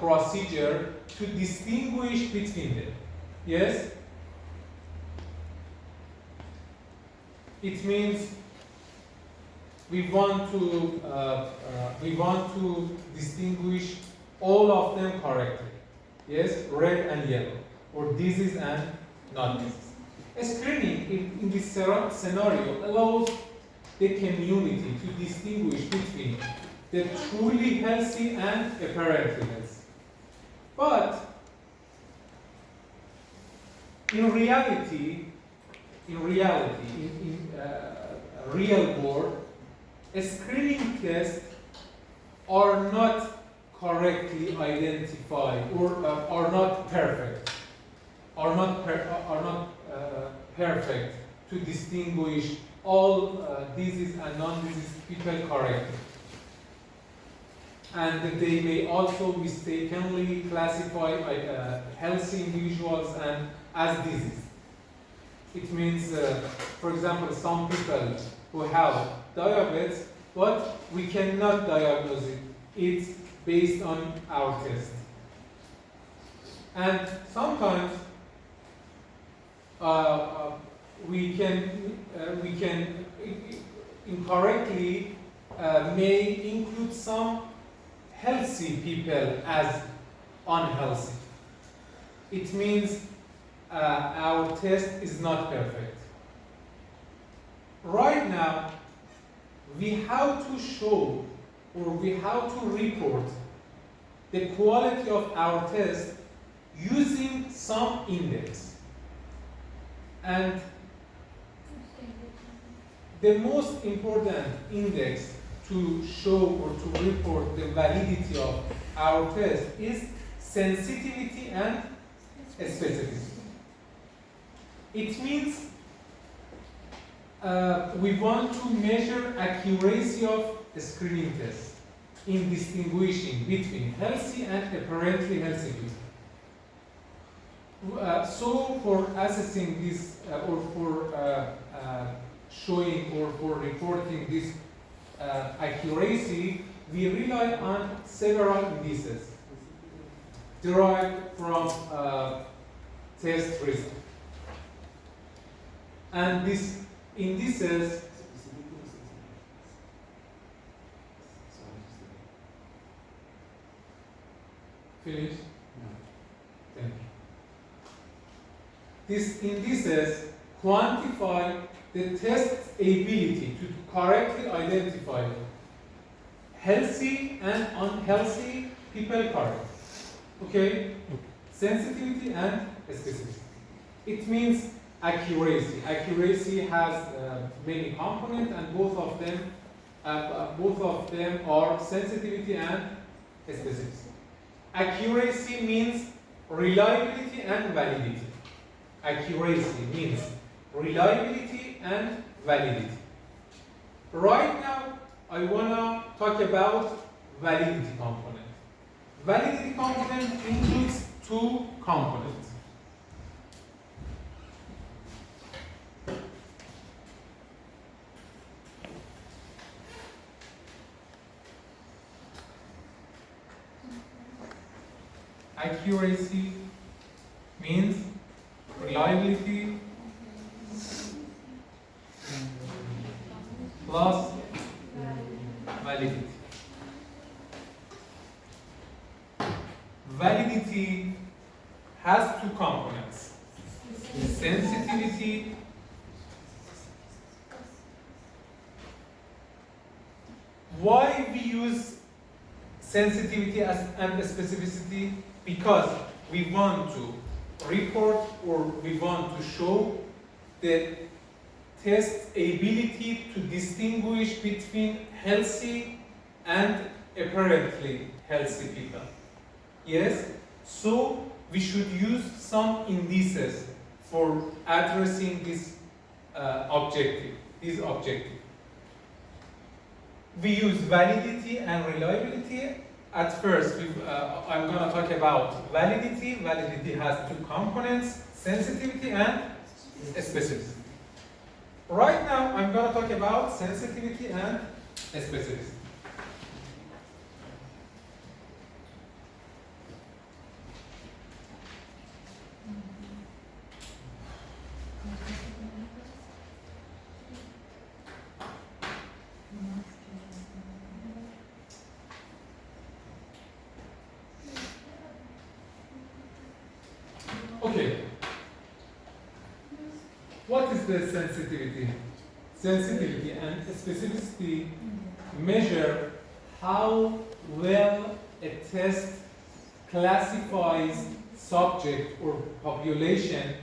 procedure to distinguish between them. Yes? It means we want to distinguish all of them correctly. Yes, red and yellow, or disease and non-disease. Screening in this scenario allows the community to distinguish between the truly healthy and apparently healthy. But in reality, in real world, screening tests are not correctly identified or are not perfect, perfect to distinguish all disease and non-disease people correctly. And they may also mistakenly classify healthy individuals and as disease. It means, for example, some people who have diabetes, but we cannot diagnose it. It's based on our test. And sometimes we can incorrectly may include some healthy people as unhealthy. It means our test is not perfect. Right now, we have to show or we have to report the quality of our test using some index. And the most important index to show or to report the validity of our test is sensitivity and specificity. It means we want to measure accuracy of screening tests in distinguishing between healthy and apparently healthy people. So for assessing this or for showing or for reporting this accuracy, we rely on several indices derived from test results. And these indices finish? Thank you. These indices quantify the test's ability to correctly identify healthy and unhealthy people correctly. Okay? Sensitivity and specificity. It means accuracy. Accuracy has many components, and both of them are sensitivity and specificity. Accuracy means reliability and validity. Accuracy means reliability and validity. Right now, I wanna talk about validity component. Validity component includes two components. Accuracy means reliability plus validity. Validity has two components: sensitivity why we use sensitivity and specificity? Because we want to report or we want to show the test's ability to distinguish between healthy and apparently healthy people. Yes, so we should use some indices for addressing this objective. We use validity and reliability. At first, I'm going to talk about validity. Validity has two components: sensitivity and specificity. Right now, I'm going to talk about sensitivity and specificity. Okay. What is the sensitivity? Sensitivity and specificity measure how well a test classifies subject or population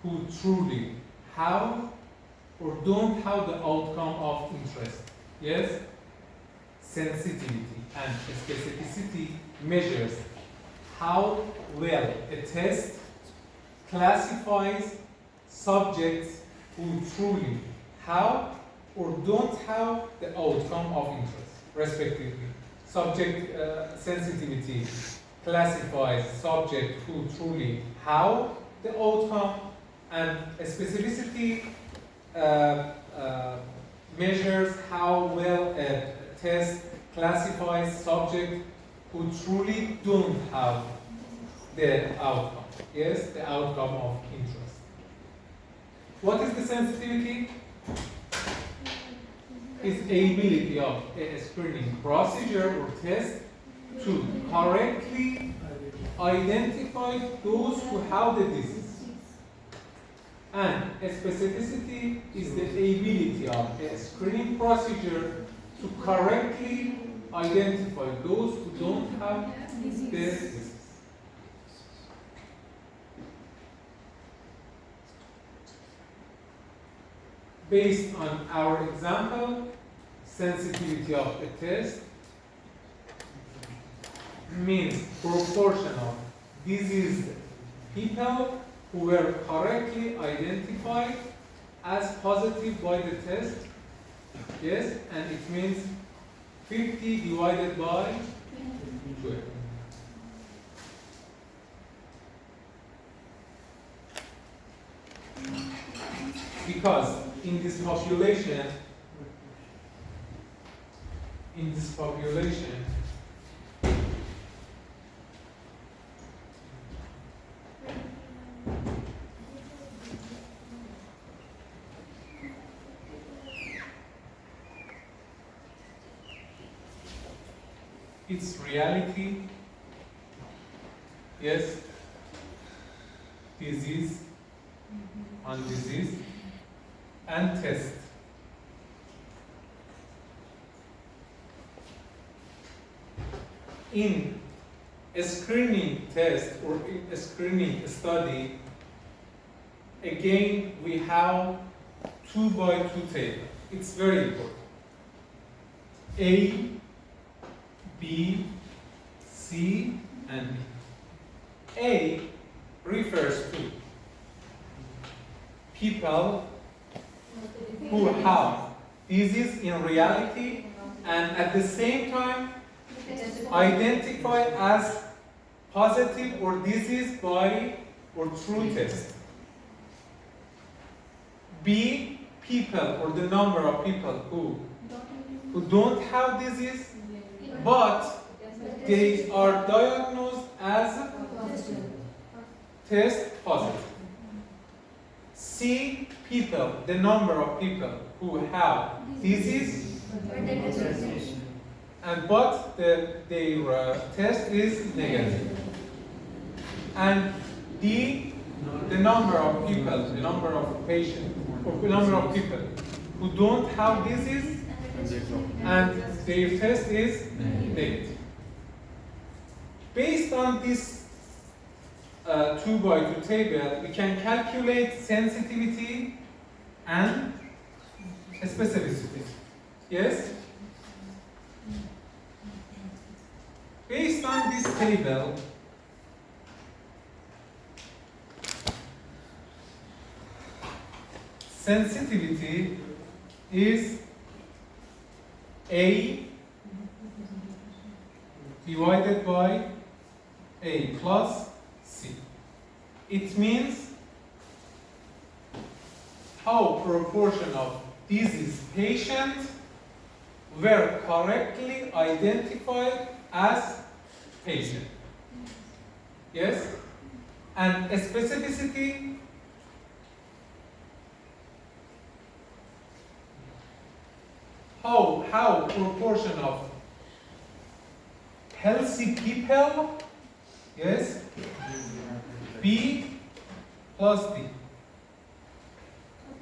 who truly have or don't have the outcome of interest. Yes? Sensitivity and specificity measures how well a test classifies subjects who truly have or don't have the outcome of interest, respectively. Subject sensitivity classifies subjects who truly have the outcome, and specificity measures how well a test classifies subjects who truly don't have the outcome. Yes, the outcome of interest. What is the sensitivity? It's ability of a screening procedure or test to correctly identify those who have the disease. And specificity is the ability of a screening procedure to correctly identify those who don't have the disease. Based on our example, sensitivity of a test means proportion of diseased people who were correctly identified as positive by the test. Yes, and it means 50 divided by 12. Because in this population, it's reality, yes, disease, undiseased, and test. In a screening test or in a screening study, again we have 2 by 2 table. It's very important. A, B, C, and D. A refers to people who have disease in reality and at the same time identify as positive or disease by or through test. B, people or the number of people who don't have disease, but they are diagnosed as test positive. C, people, the number of people who have disease, and but their test is negative. And D, the number of people, the number of patients, or the number of people who don't have disease and their test is negative. Based on this 2x2 table, we can calculate sensitivity and specificity. Yes? Based on this table, sensitivity is A divided by A plus C. It means how proportion of disease patients were correctly identified as patient. Yes? And specificity how proportion of healthy people, yes, B plus D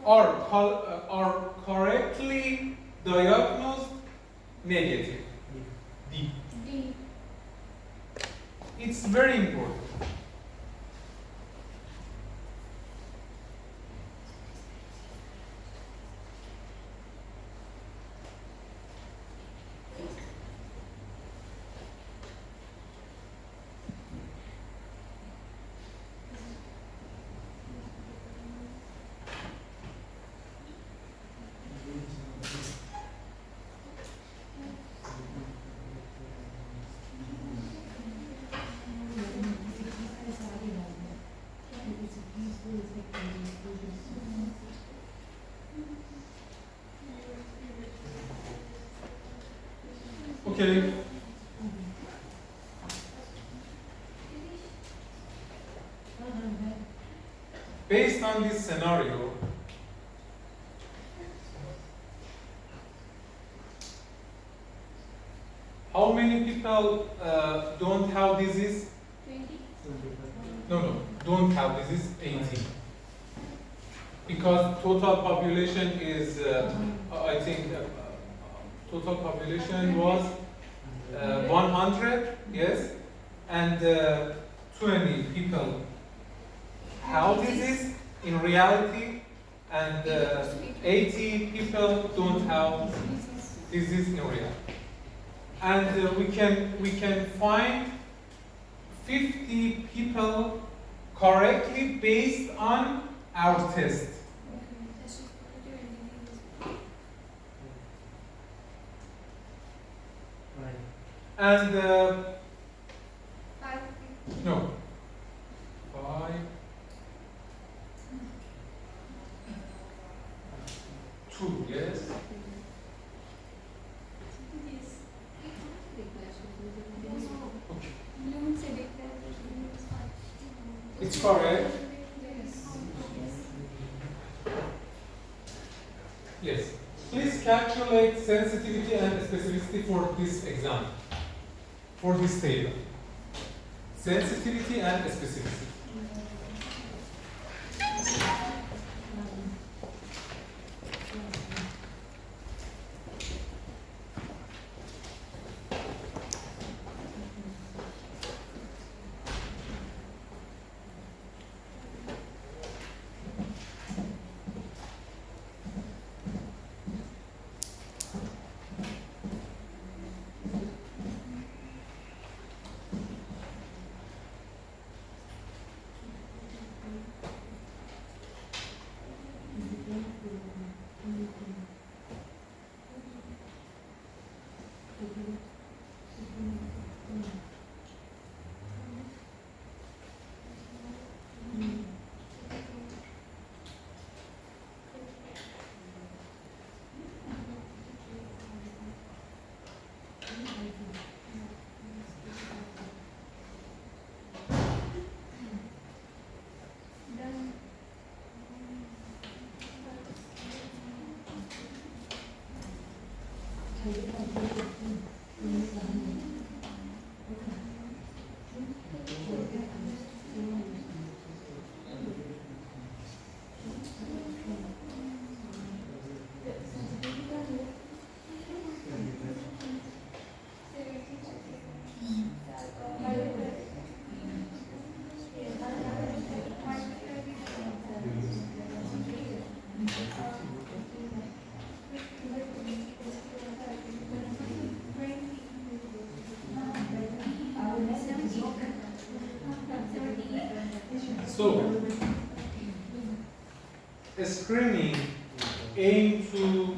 are correctly diagnosed negative, D. It's very important. Okay. Based on this scenario, how many people don't have disease? 20. No, don't have disease, 18. Because total population is, I think, total population was 100, yes, and 20 people have disease in reality, and 80 people don't have disease in reality. And we can find 50 people correctly based on our test. And 5. no, 5, 2, yes. It's correct. Yes. Please calculate sensitivity and specificity for this exam, for this table. Sensitivity and specificity. So, screening aim to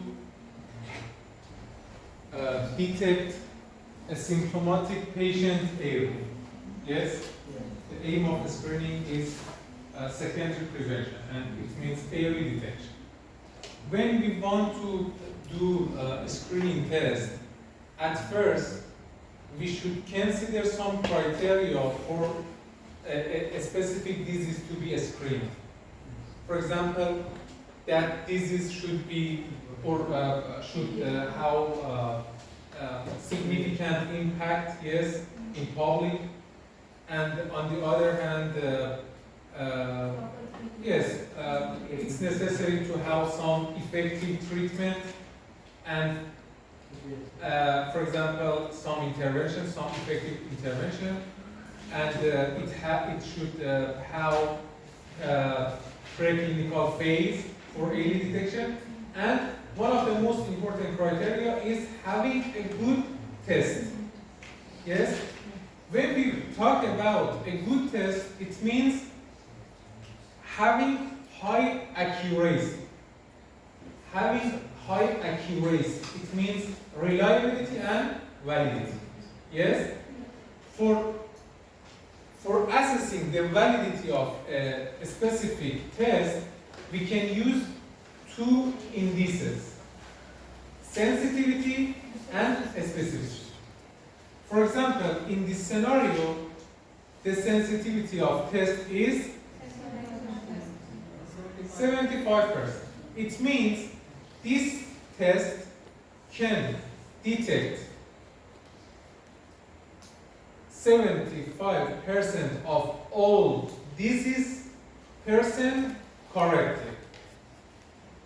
detect a symptomatic patient early. Yes? The aim of the screening is secondary prevention, and it means early detection. When we want to do a screening test, at first we should consider some criteria for a specific disease to be screened. For example, that disease should be or should have significant impact, yes, in public, and on the other hand, yes, it's necessary to have some effective treatment and, for example, some intervention, some effective intervention, and it should have preclinical phase for early detection. And one of the most important criteria is having a good test. Yes? When we talk about a good test, it means having high accuracy. Having high accuracy. It means reliability and validity. Yes? For assessing the validity of a specific test, we can use two indices, sensitivity and specificity. For example, in this scenario, the sensitivity of test is 75%. It means this test can detect 75% of all disease person correctly.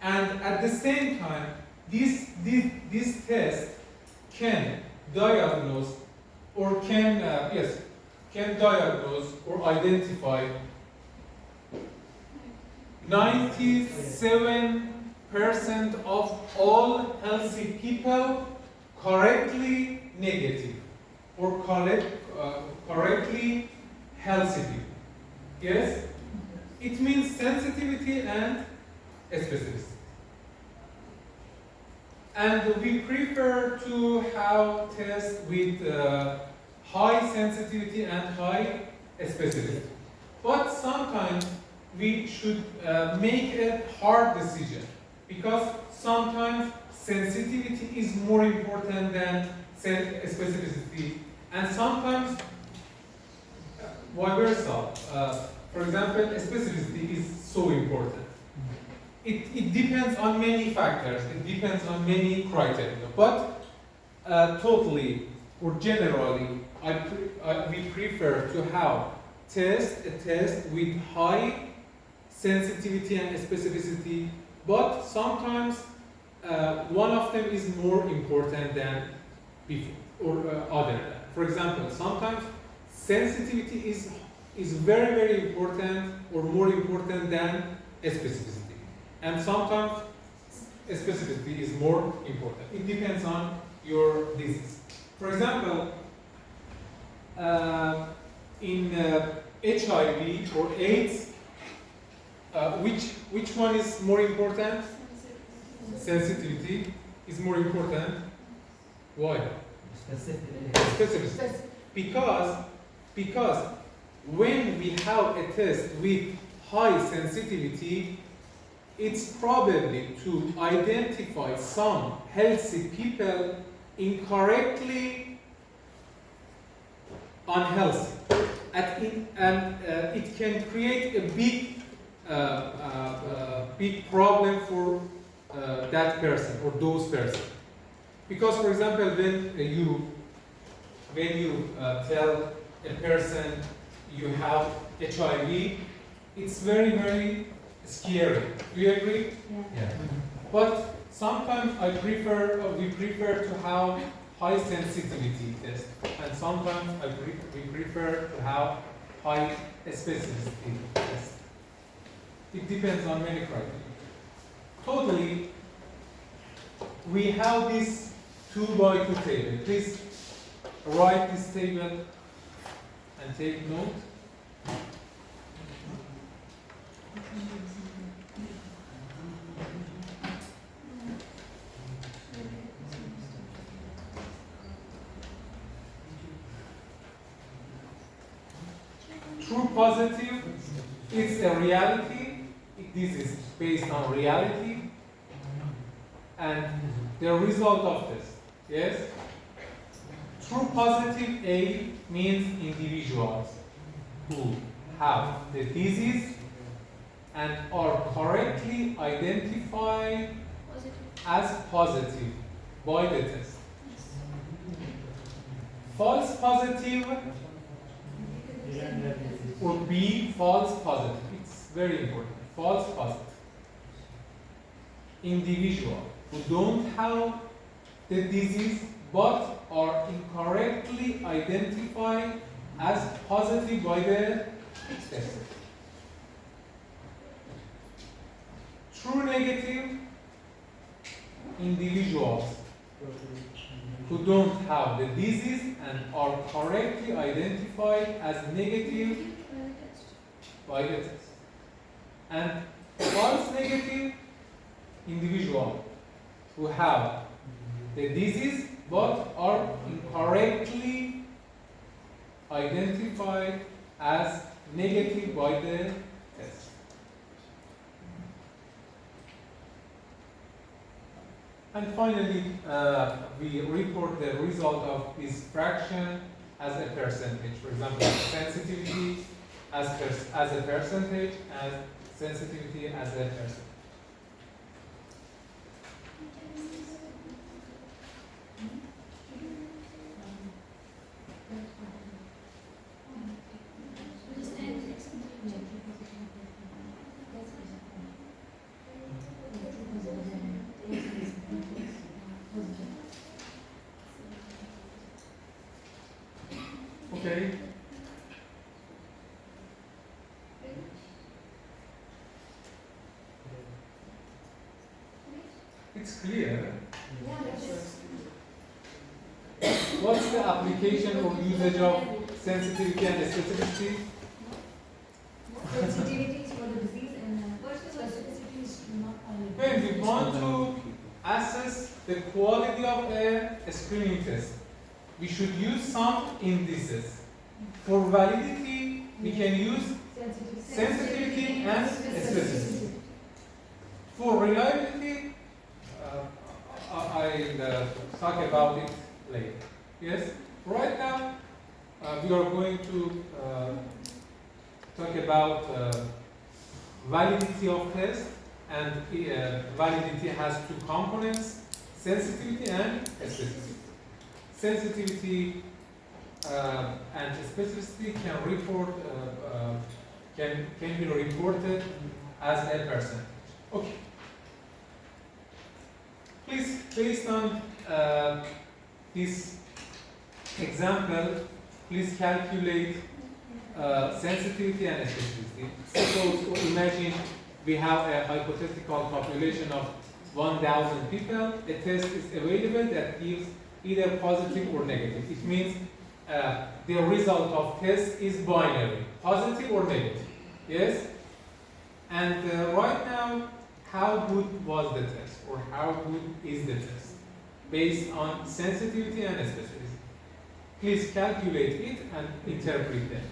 And at the same time, this test can diagnose or can diagnose or identify 97% of all healthy people correctly negative or correctly healthy people. Yes? It means sensitivity and specificity. And we prefer to have tests with high sensitivity and high specificity. But sometimes we should make a hard decision, because sometimes sensitivity is more important than specificity, and sometimes vice versa. For example, specificity is so important. It depends on many factors, it depends on many criteria, but totally or generally, we prefer to have a test with high sensitivity and specificity, but sometimes one of them is more important than before or other. For example, sometimes sensitivity is very, very important or more important than specificity. And sometimes specificity is more important. It depends on your disease. For example, in HIV or AIDS, which one is more important? Sensitivity is more important. Why? Specificity. Because when we have a test with high sensitivity, it's probably to identify some healthy people incorrectly unhealthy. And it can create a big problem for that person or those persons. Because, for example, when you tell a person you have HIV, it's very, very scary. Do you agree? Yeah. But sometimes we prefer to have high sensitivity test, and sometimes we prefer to have high specificity test. It depends on many criteria. Totally, we have this 2x2 table. Please write this table and take note. True positive is a reality. This is based on reality and the result of this. Yes? True positive A means individuals who have the disease and are correctly identified as positive by the test. False positive would be false positive. It's very important. False positive. Individual who don't have the disease but are incorrectly identified as positive by the test. True negative, individuals who don't have the disease and are correctly identified as negative by the test. And false negative, individual who have the disease but are incorrectly identified as negative by the test. And finally, we report the result of this fraction as a percentage. For example, sensitivity as a percentage, as sensitivity as a percentage. Okay. It's clear. What's the application or usage of sensitivity and specificity? Sensitivity is for the disease and specificity is not only. When we want to assess the quality of a screening test, we should use some indices. For validity, we can use sensitivity and specificity. For reliability, I'll talk about it later. Yes? Right now, we are going to talk about validity of test, and validity has two components, sensitivity and specificity. Sensitivity and specificity can be reported as a percentage. Okay. Please, based on this example, please calculate sensitivity and specificity. Suppose, imagine we have a hypothetical population of 1,000 people. A test is available that gives either positive or negative. It means the result of test is binary, positive or negative. Yes? And right now, how good was the test, or how good is the test, based on sensitivity and specificity? Please calculate it and interpret them.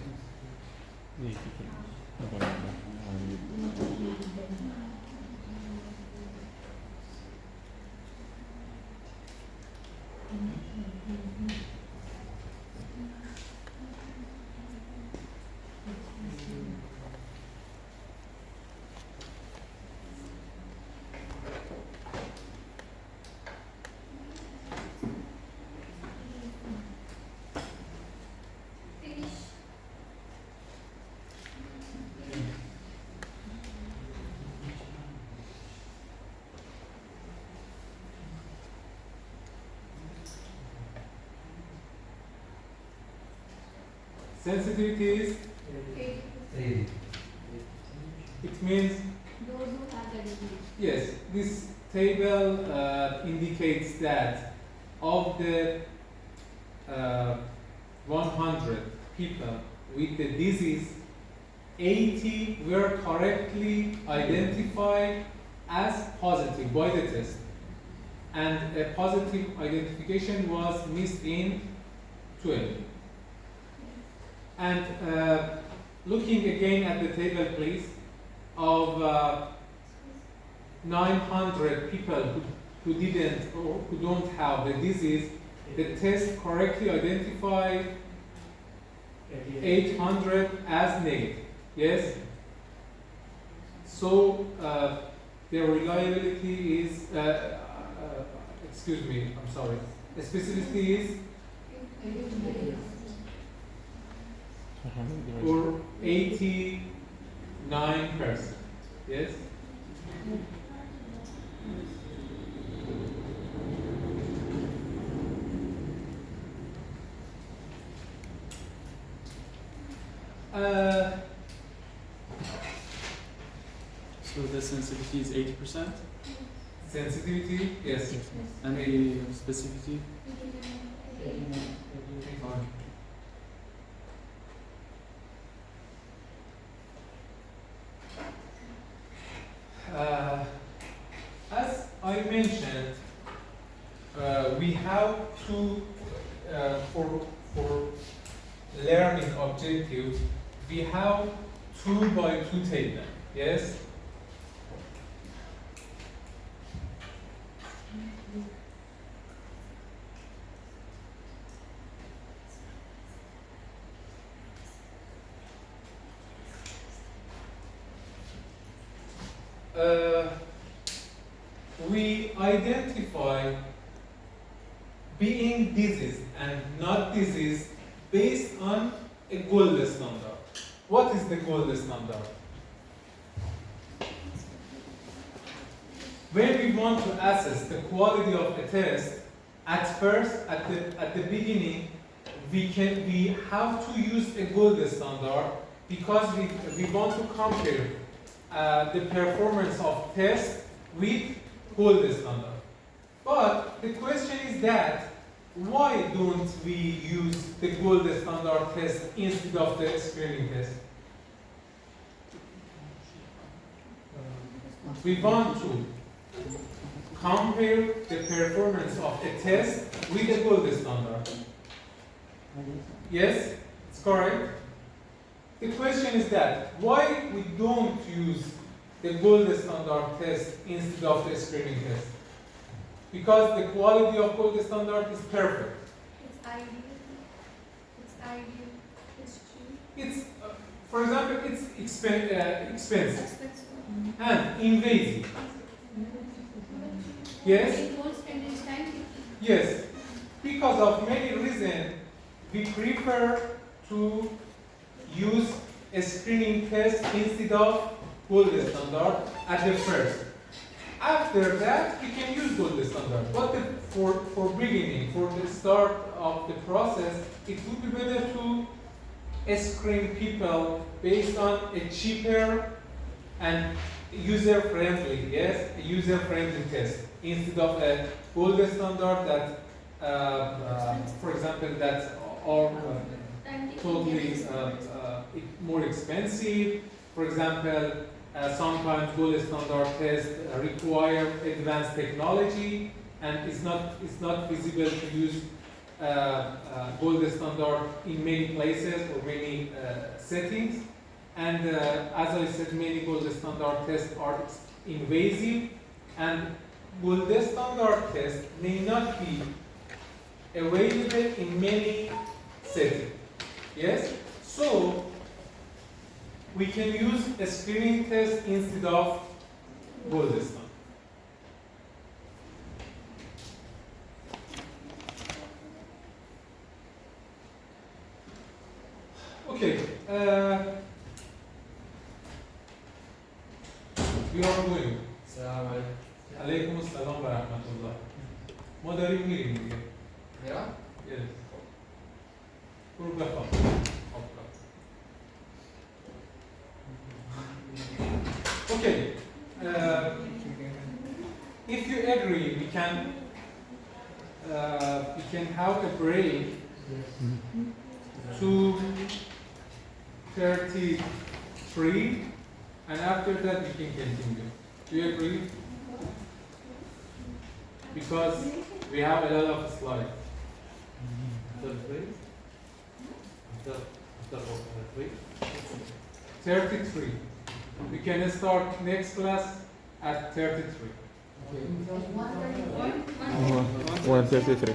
Sensitivity is, 80%. it means, Those who have the disease. yes, this table indicates that of the 100 people with the disease, 80 were correctly identified as positive by the test. And a positive identification was missed in 12. And looking again at the table, please, of 900 people who didn't or who don't have the disease, the test correctly identified 800 as negative. Yes? So the reliability is, excuse me, I'm sorry. The specificity is or 89%. Yes? So the sensitivity is 80%, Sensitivity, yes. and the specificity. As I mentioned, we have to, for learning objective, we have 2 by 2 table, yes? We identify being disease and not disease based on a gold standard. What is the gold standard? When we want to assess the quality of a test, at first, at the beginning, we have to use a gold standard because we want to compare the performance of test with gold standard. But the question is that why don't we use the gold standard test instead of the screening test? We want to compare the performance of a test with the gold standard. Yes, it's correct. The question is that why we don't use the gold standard test instead of the screening test? Because the quality of gold standard is perfect. It's ideal. It's ideal. It's cheap. It's, for example, it's expensive Expensive. and invasive. Yes? It won't spend its time. Yes. Because of many reasons, we prefer to use a screening test instead of gold standard at the first. After that, we can use gold standard. But for beginning, for the start of the process, it would be better to screen people based on a cheaper and user-friendly, yes, a user-friendly test instead of a gold standard that, for example, that are totally more expensive. For example, sometimes gold standard tests require advanced technology, and it's not feasible to use gold standard in many places or many settings. And as I said, many gold standard tests are invasive, and gold standard tests may not be available in many settings. Yes? So, we can use a screening test instead of gold standard. Okay. We are going. Assalamu alaikum. علیکم السلام و رحمت الله. ما داریم میریم دیگه. Yeah? Yes. برو بخواب. Okay. If you agree, we can have a break to 33, and after that we can continue. Do you agree? Because we have a lot of slides. 33. We can start next class at 33. 133.